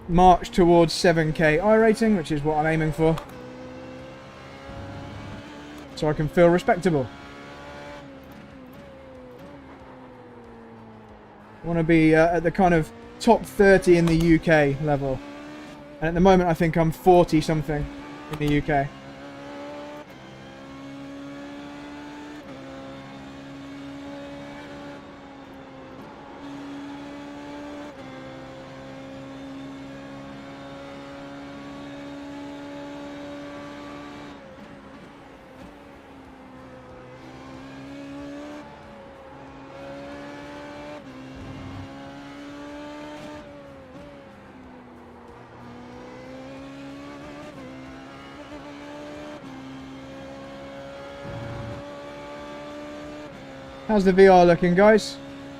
march towards 7k iRating, which is what I'm aiming for. So I can feel respectable. I want to be at the kind of top 30 in the UK level. And at the moment I think I'm 40 something in the UK. How's the VR looking, guys?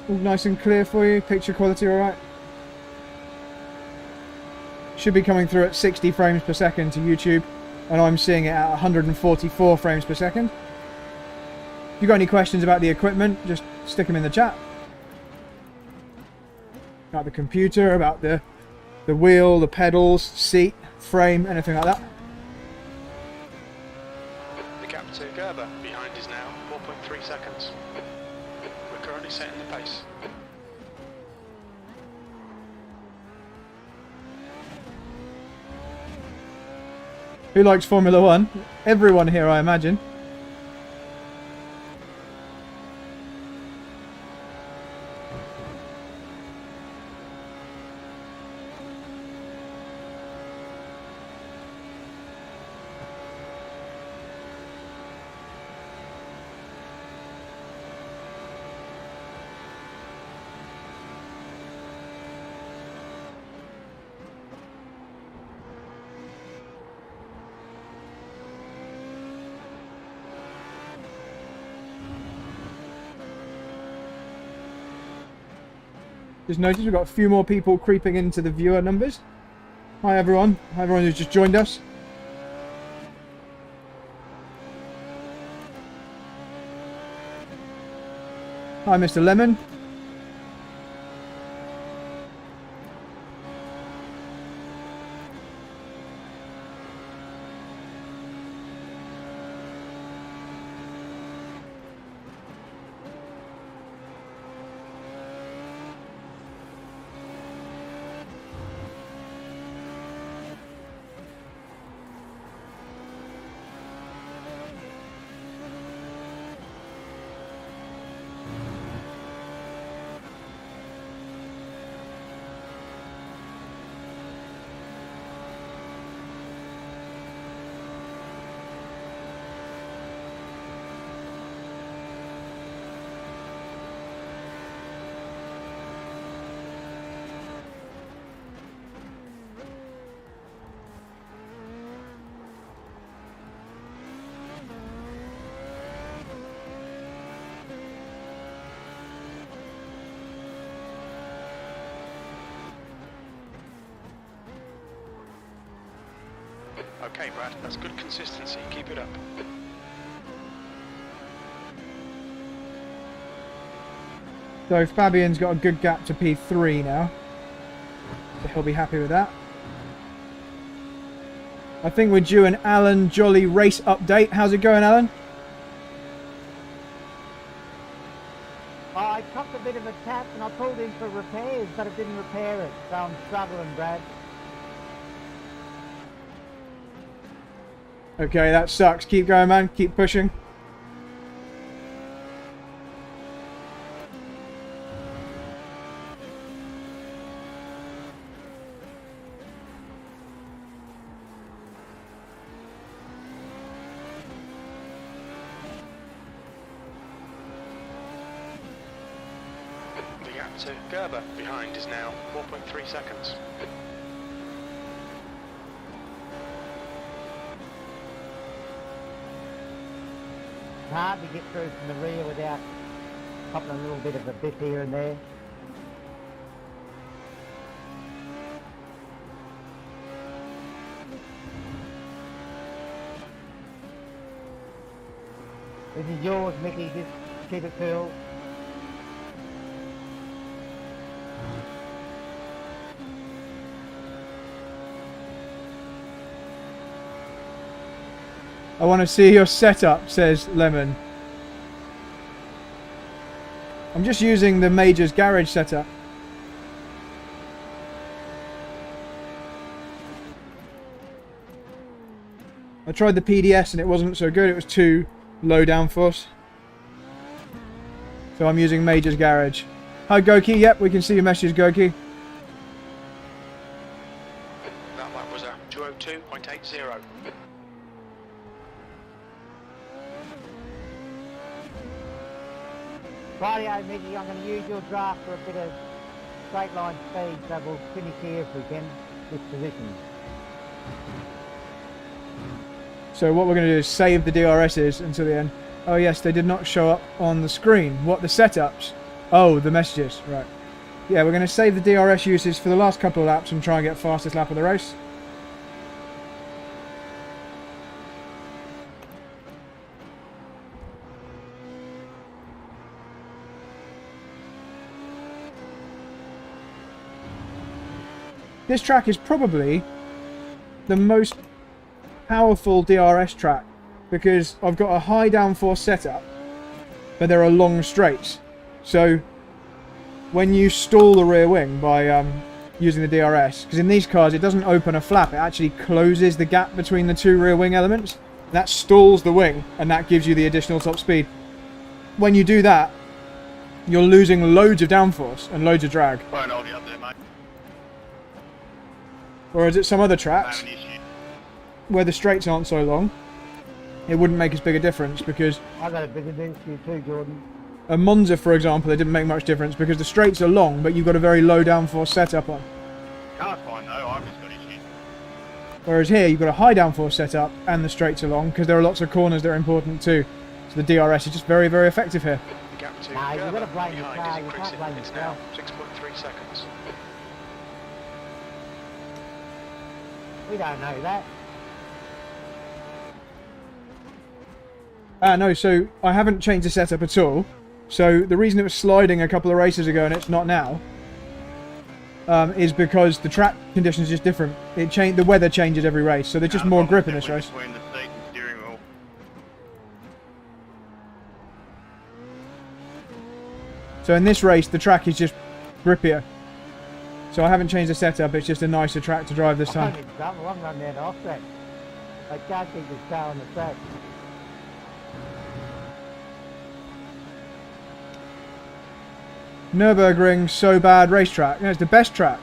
All nice and clear for you? Picture quality alright? Should be coming through at 60 frames per second to YouTube, and I'm seeing it at 144 frames per second. If you've got any questions about the equipment, just stick them in the chat. About the computer, about the wheel, the pedals, seat, frame, anything like that. The gap to Gerber behind is now 4.3 seconds. We're currently setting the pace. Who likes Formula 1? Everyone here, I imagine. Just noticed we've got a few more people creeping into the viewer numbers. Hi everyone. Hi everyone who's just joined us. Hi Mr. Lemon. Okay, Brad, that's good consistency. Keep it up. So Fabian's got a good gap to P3 now. So he'll be happy with that. I think we're due an Alan Jolly race update. How's it going, Alan? I copped a bit of a tap and I pulled in for repairs, but it didn't repair it, so I'm struggling, Brad. Okay, that sucks. Keep going, man. Keep pushing. The gap to Gerber behind is now 4.3 seconds. It's hard to get through from the rear without popping a little bit of a bit here and there. This is yours, Mickey. Just keep it cool. I want to see your setup, says Lemon. I'm just using the Major's garage setup. I tried the PDS and it wasn't so good. It was too low downforce. So I'm using Major's garage. Hi Goki, yep, we can see your message, Goki. That lap was a 2:02.80. Rightio, Mickey, I'm going to use your draft for a bit of straight line speed, so we'll finish here if we can, this position. So what we're going to do is save the DRSs until the end. Oh yes, they did not show up on the screen. What, the setups? Oh, the messages, right. Yeah, we're going to save the DRS uses for the last couple of laps and try and get fastest lap of the race. This track is probably the most powerful DRS track because I've got a high downforce setup, but there are long straights. So when you stall the rear wing by using the DRS, because in these cars it doesn't open a flap, it actually closes the gap between the two rear wing elements. That stalls the wing and that gives you the additional top speed. When you do that, you're losing loads of downforce and loads of drag. Won't hold you up there, mate. Whereas at some other tracks, where the straights aren't so long, it wouldn't make as big a difference because... I got a bigger difference for you too, Jordan. A Monza, for example, it didn't make much difference because the straights are long, but you've got a very low downforce setup on. Car's fine though, I've just got issues. Whereas here, you've got a high downforce setup and the straights are long because there are lots of corners that are important too. So the DRS is just very, very effective here. The gap to Nah, you've Gerber got to blame the behind car, is you can't increasing. blame It's now yourself. 6.3 seconds. We don't know that. No, so I haven't changed the setup at all. So the reason it was sliding a couple of races ago and it's not now is because the track conditions are just different. The weather changes every race, so there's just more grip in this race. Between the seat and steering wheel. So in this race, the track is just grippier. So I haven't changed the setup, it's just a nicer track to drive this time. I'm in trouble, I'm running out off track. I can't keep this car on the track. Nürburgring's so bad racetrack. No, it's the best track.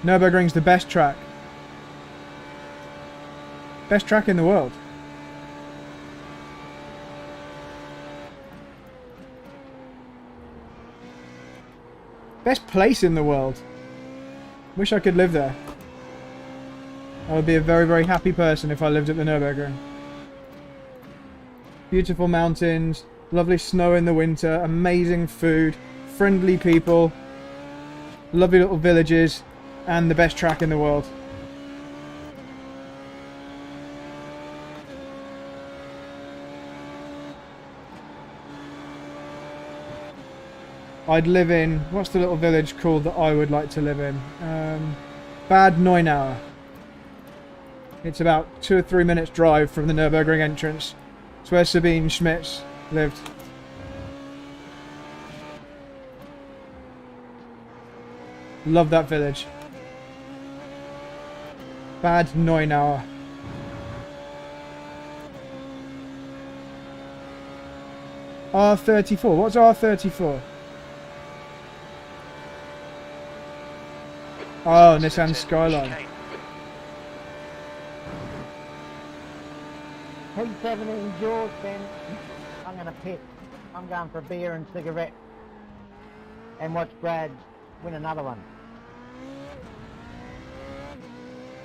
Nürburgring's the best track. Best track in the world. Best place in the world. Wish I could live there. I would be a very, very happy person if I lived at the Nürburgring. Beautiful mountains, lovely snow in the winter, amazing food, friendly people, lovely little villages, and the best track in the world. I'd live in... What's the little village called that I would like to live in? Bad Neunauer. It's about 2 or 3 minutes drive from the Nürburgring entrance. It's where Sabine Schmitz lived. Love that village. Bad Neunauer. R34. What's R34? Oh, Nissan Skyline. P17 George, then. I'm going to pit. I'm going for a beer and cigarette. And watch Brad win another one.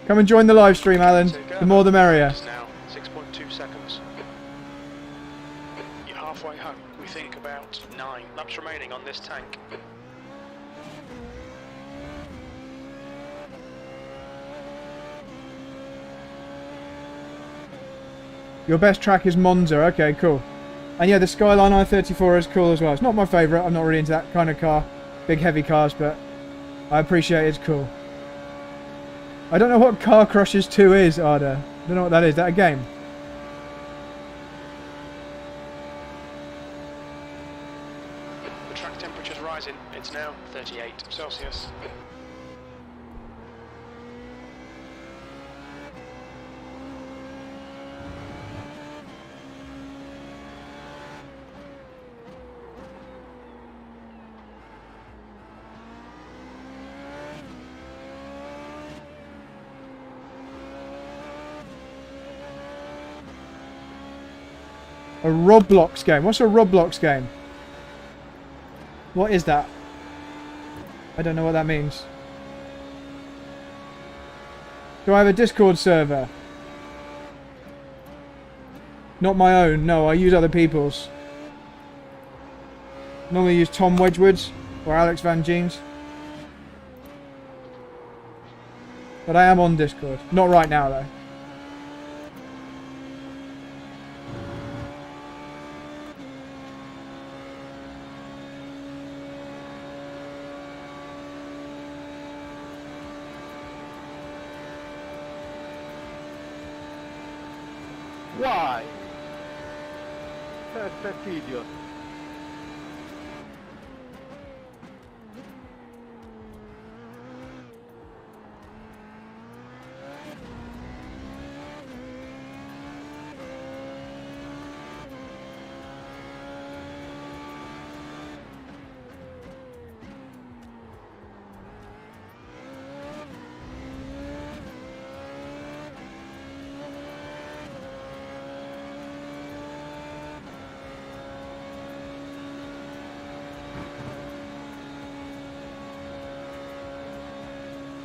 Come and join the live stream, Alan. The more the merrier. Now 6.2 seconds. You're halfway home. We think about 9 laps remaining on this tank. Your best track is Monza. Okay, cool. And yeah, the Skyline i34 is cool as well. It's not my favourite. I'm not really into that kind of car. Big heavy cars, but I appreciate it's cool. I don't know what Car Crushers 2 is, Arda. I don't know what that is. Is that a game? The track temperature's rising. It's now 38 Celsius. A Roblox game. What's a Roblox game? What is that? I don't know what that means. Do I have a Discord server? Not my own. No, I use other people's. Normally use Tom Wedgwood's or Alex Van Jeans. But I am on Discord. Not right now though. Why? That idiot.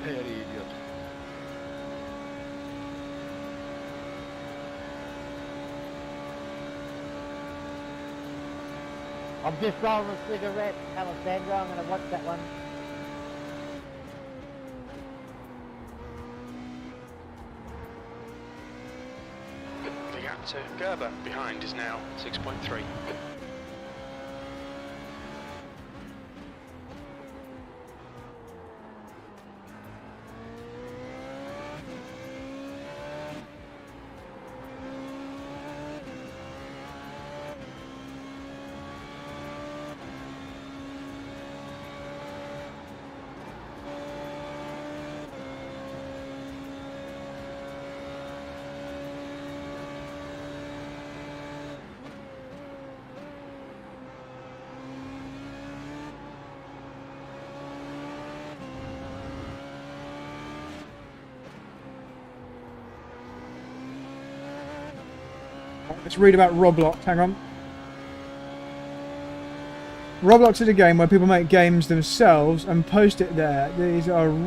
Very idiot. I'm just rolling a cigarette, Alessandro. I'm going to watch that one. The gap to Gerber behind is now 6.3. Let's read about Roblox. Hang on. Roblox is a game where people make games themselves and post it there.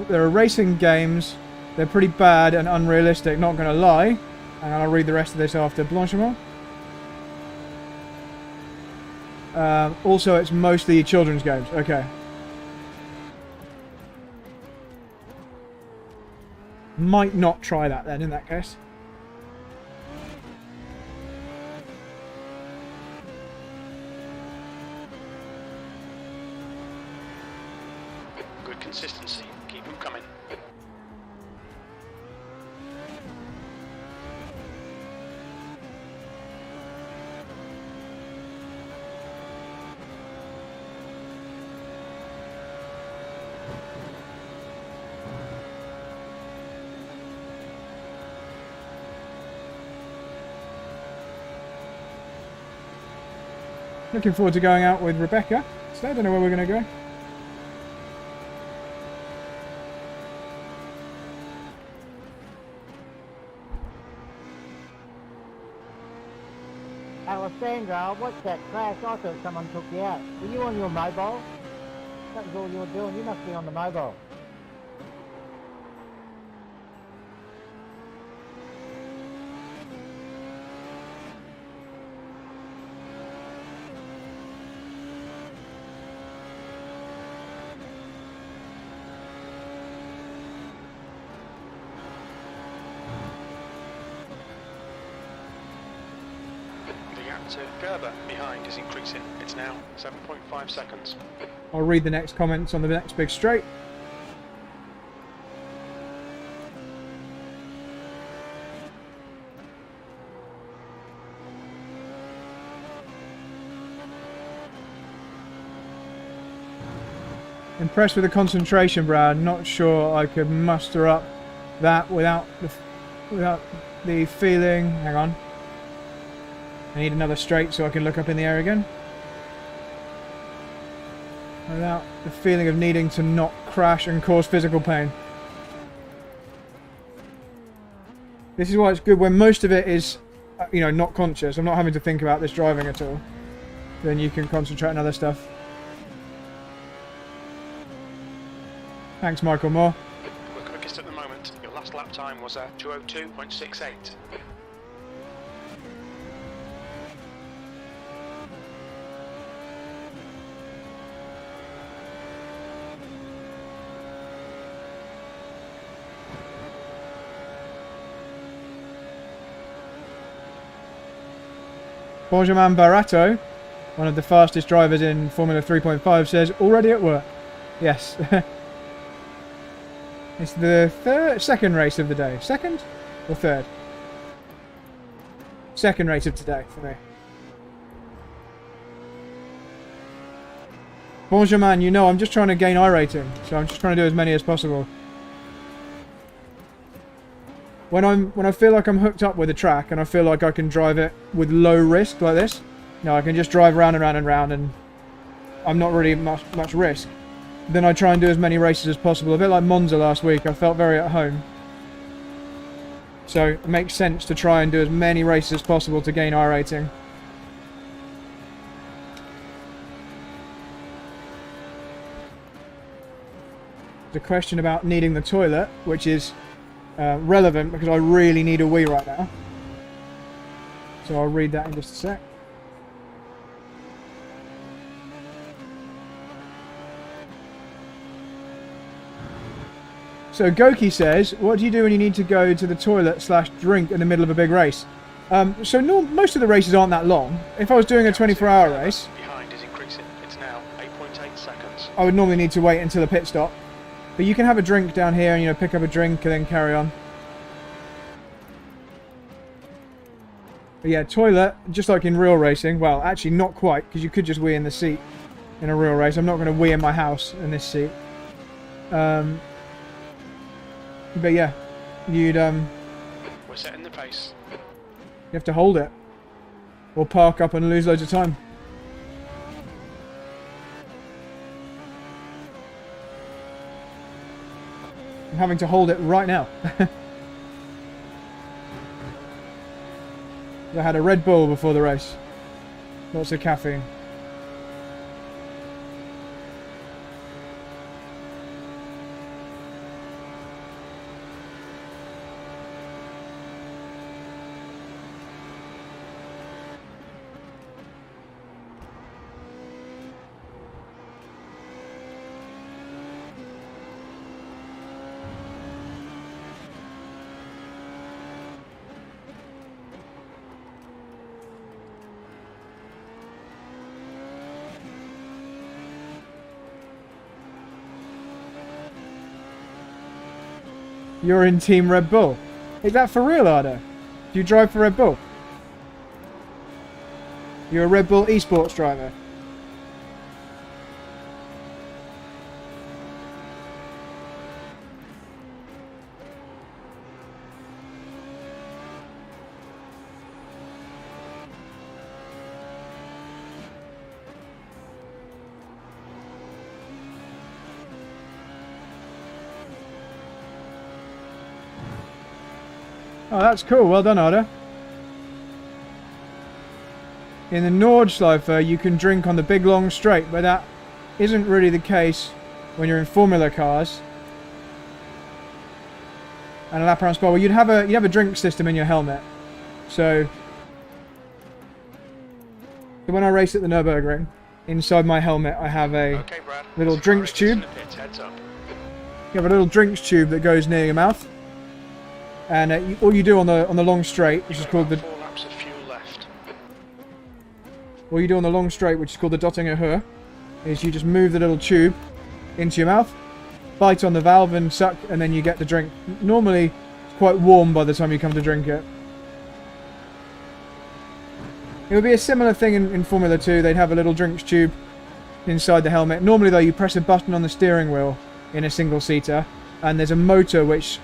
They're racing games. They're pretty bad and unrealistic, not going to lie. And I'll read the rest of this after Blanchiment. Also, it's mostly children's games. Okay. Might not try that then in that case. Looking forward to going out with Rebecca. So I don't know where we're going to go. Alessandra, I watched that crash. I thought someone took you out. Were you on your mobile? That was all you were doing. You must be on the mobile. To Gerber behind is increasing. It's now 7.5 seconds. I'll read the next comments on the next big straight. Impressed with the concentration, Brad. Not sure I could muster up that without the feeling. Hang on. I need another straight so I can look up in the air again. Without the feeling of needing to not crash and cause physical pain. This is why it's good when most of it is, you know, not conscious. I'm not having to think about this driving at all. Then you can concentrate on other stuff. Thanks, Michael Moore. We're quickest at the moment. Your last lap time was 2:02.68. Benjamin Barato, one of the fastest drivers in Formula 3.5, says, already at work. Yes. It's the second race of the day. Second or third? Second race of today for me. Benjamin, you know I'm just trying to gain iRating, so I'm just trying to do as many as possible. When I feel like I'm hooked up with a track and I feel like I can drive it with low risk like this, I can just drive round and round and round and I'm not really much risk. Then I try and do as many races as possible. A bit like Monza last week, I felt very at home. So it makes sense to try and do as many races as possible to gain iRating. The question about needing the toilet, which is relevant because I really need a wee right now. So I'll read that in just a sec. So Goki says, what do you do when you need to go to the toilet / drink in the middle of a big race? Most of the races aren't that long. If I was doing a 24-hour race, Behind is increasing. It's now 8.8 seconds. I would normally need to wait until the pit stop. But you can have a drink down here and, pick up a drink and then carry on. But yeah, toilet, just like in real racing. Well, actually not quite, because you could just wee in the seat in a real race. I'm not going to wee in my house in this seat. But yeah, you'd We're setting the pace. You have to hold it, or park up and lose loads of time. I'm having to hold it right now. I had a Red Bull before the race. Lots of caffeine. You're in Team Red Bull. Is that for real, Ardo? Do you drive for Red Bull? You're a Red Bull esports driver. Oh, that's cool. Well done, Arda. In the Nordschleife, you can drink on the big long straight, but that isn't really the case when you're in Formula cars. And a lap around Spa, well, you'd have a drink system in your helmet. So when I race at the Nürburgring, inside my helmet I have a little drinks tube. You have a little drinks tube that goes near your mouth, and all you do on the long straight, which is called the all you do on the long straight, which is called the Dottinger Höhe, is you just move the little tube into your mouth, bite on the valve and suck, and then you get the drink. Normally it's quite warm by the time you come to drink it. It would be a similar thing in Formula 2. They'd have a little drinks tube inside the helmet. Normally though, you press a button on the steering wheel in a single seater, and there's a motor which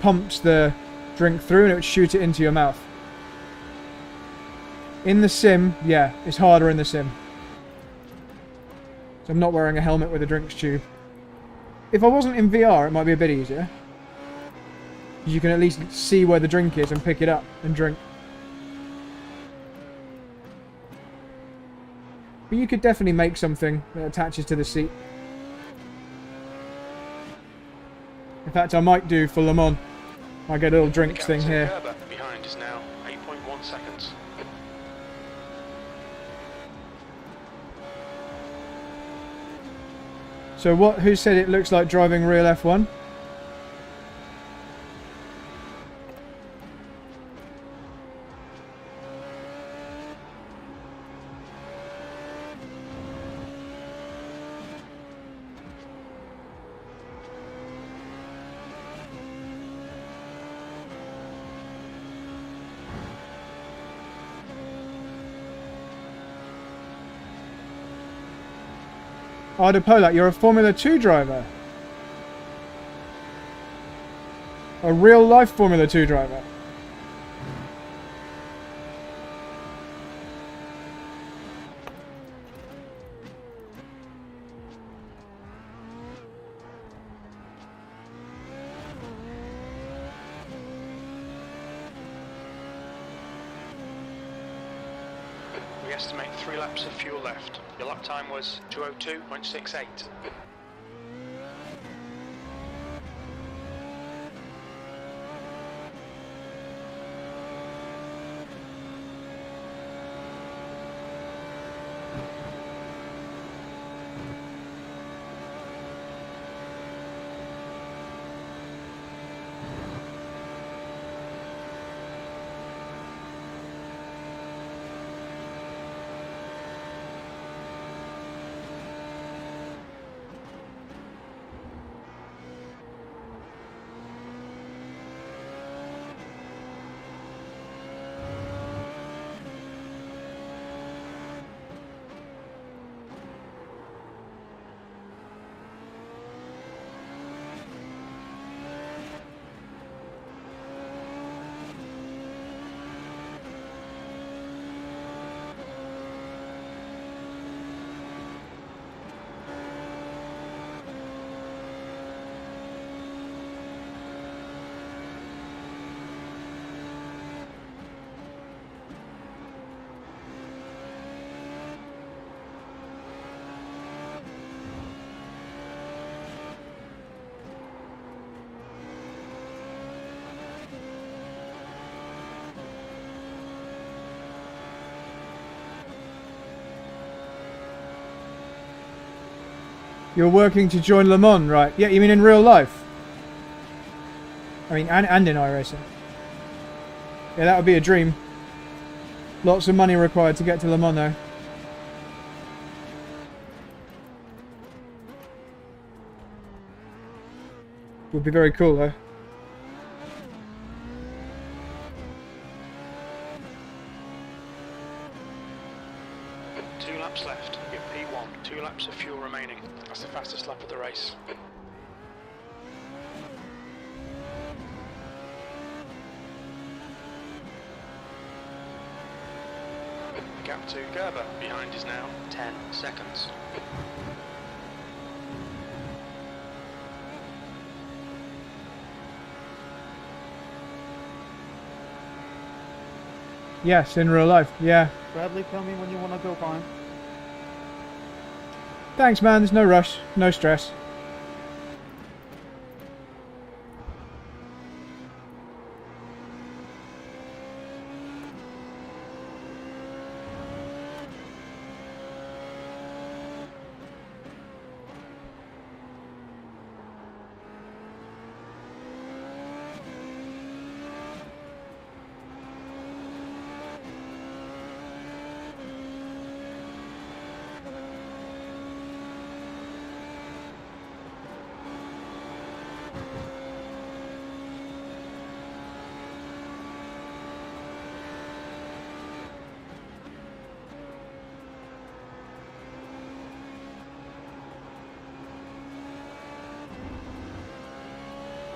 pumps the drink through, and it would shoot it into your mouth. In the sim, yeah, it's harder in the sim. So I'm not wearing a helmet with a drinks tube. If I wasn't in VR, it might be a bit easier. You can at least see where the drink is and pick it up and drink. But you could definitely make something that attaches to the seat. In fact, I might do for Le Mans. I get a little drinks thing here. Behind is now 8.1 seconds. So who said it looks like driving real F1? Arda Polak, you're a Formula 2 driver. A real-life Formula 2 driver. We estimate 3 laps of fuel left. Your lap time was 2:02.68. You're working to join Le Mans, right? Yeah, you mean in real life? I mean, and in iRacing. Yeah, that would be a dream. Lots of money required to get to Le Mans, though. Would be very cool, though. Left, you're P1, 2 laps of fuel remaining. That's the fastest lap of the race. The gap to Gerber behind is now 10 seconds. Yes, in real life. Yeah. Bradley, tell me when you want to go by. Thanks, man. There's no rush. No stress.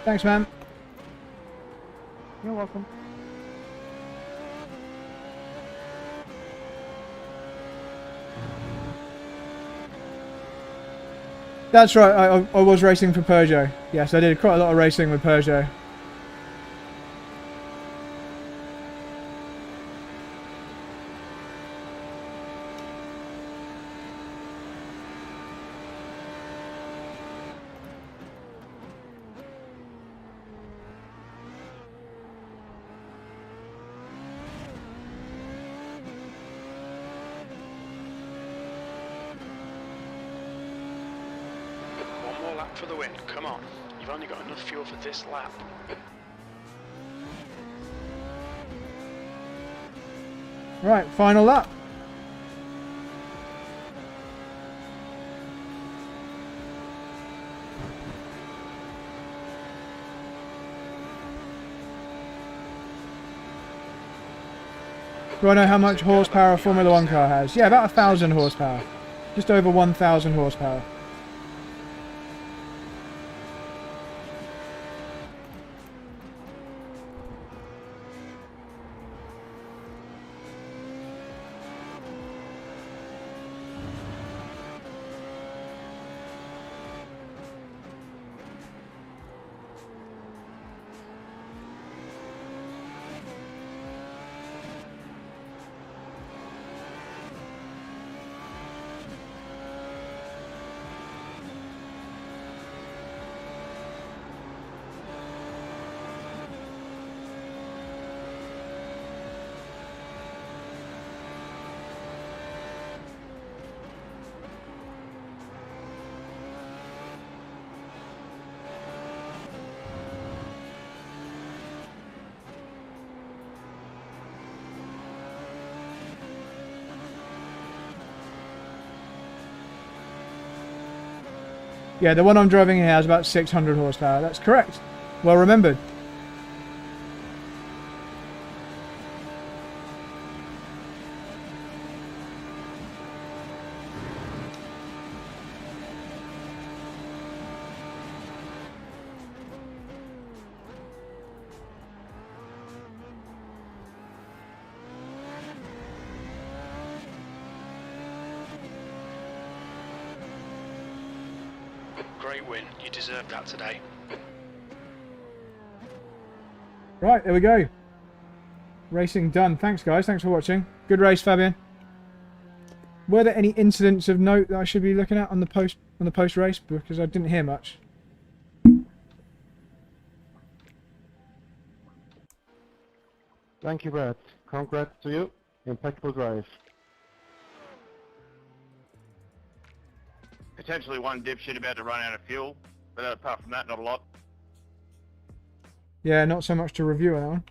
Thanks, man. You're welcome. That's right, I was racing for Peugeot. Yes, I did quite a lot of racing with Peugeot. One more lap for the win. Come on. You've only got enough fuel for this lap. Right, final lap. Do I know how much horsepower a Formula 1 car has? Yeah, about 1,000 horsepower. Just over 1,000 horsepower. Yeah, the one I'm driving here has about 600 horsepower. That's correct. Well remembered. Great win. You deserved that today. Right, there we go. Racing done. Thanks, guys. Thanks for watching. Good race, Fabian. Were there any incidents of note that I should be looking at on the post race? Because I didn't hear much. Thank you, Brad. Congrats to you. Impeccable drive. Potentially one dipshit about to run out of fuel, but apart from that, not a lot. Yeah, not so much to review on that one.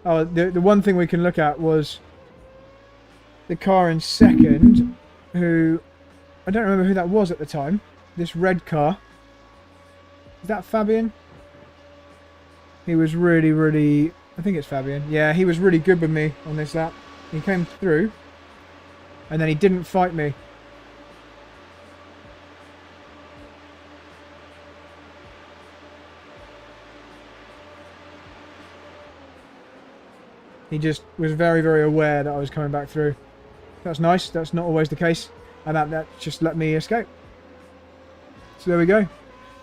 Oh, the one thing we can look at was the car in second, who I don't remember who that was at the time. This red car. Is that Fabian? He was really, I think it's Fabian. Yeah, he was really good with me on this lap. He came through, and then he didn't fight me. He just was very aware that I was coming back through. That's nice. That's not always the case, and that just let me escape. So there we go.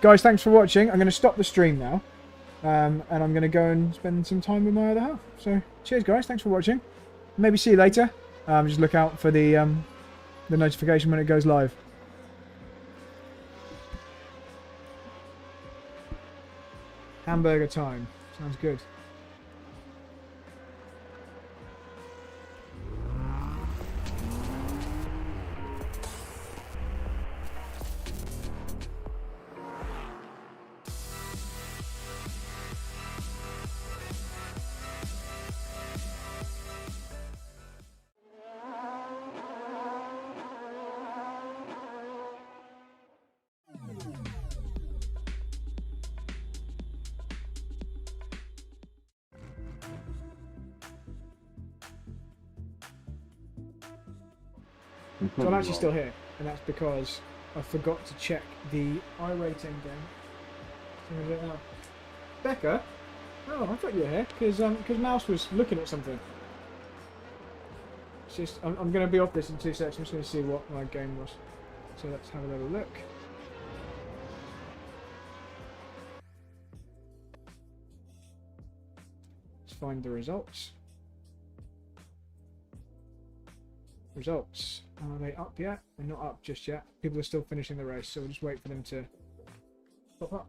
Guys, thanks for watching. I'm going to stop the stream now. And I'm going to go and spend some time with my other half. So, cheers guys. Thanks for watching. Maybe see you later. Just look out for the notification when it goes live. Hamburger time. Sounds good. So I'm actually still here, and that's because I forgot to check the iRating game. Becca? Oh, I thought you were here, because Mouse was looking at something. It's just, I'm going to be off this in 2 seconds, I'm just going to see what my game was. So let's have a little look. Let's find the results. Results. Are they up yet? They're not up just yet. People are still finishing the race, so we'll just wait for them to pop up.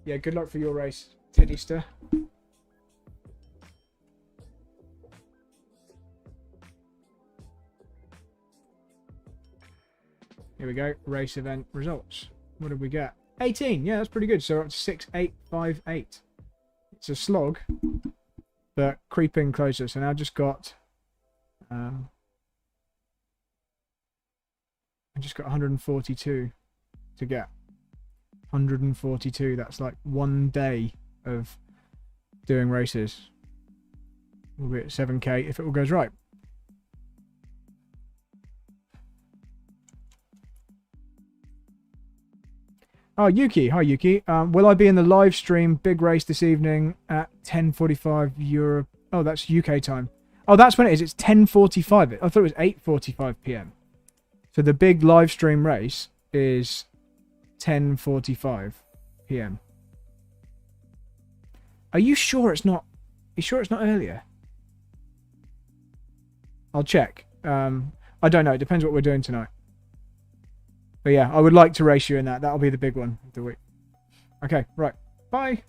Yeah, good luck for your race, Teddyster. Here we go, race event results. What did we get? 18, yeah, that's pretty good. So we're up to 6,858. It's a slog, but creeping closer. So now I've just got 142 to get. 142, that's like 1 day of doing races. We'll be at 7k if it all goes right. Oh, Yuki. Hi, Yuki. Will I be in the live stream big race this evening at 10:45 Euro? Oh, that's UK time. Oh, that's when it is. It's 10:45. I thought it was 8:45 p.m. So the big live stream race is 10:45 p.m. Are you sure it's not? Are you sure it's not earlier? I'll check. I don't know. It depends what we're doing tonight. But yeah, I would like to race you in that. That'll be the big one of the week. Okay, right. Bye.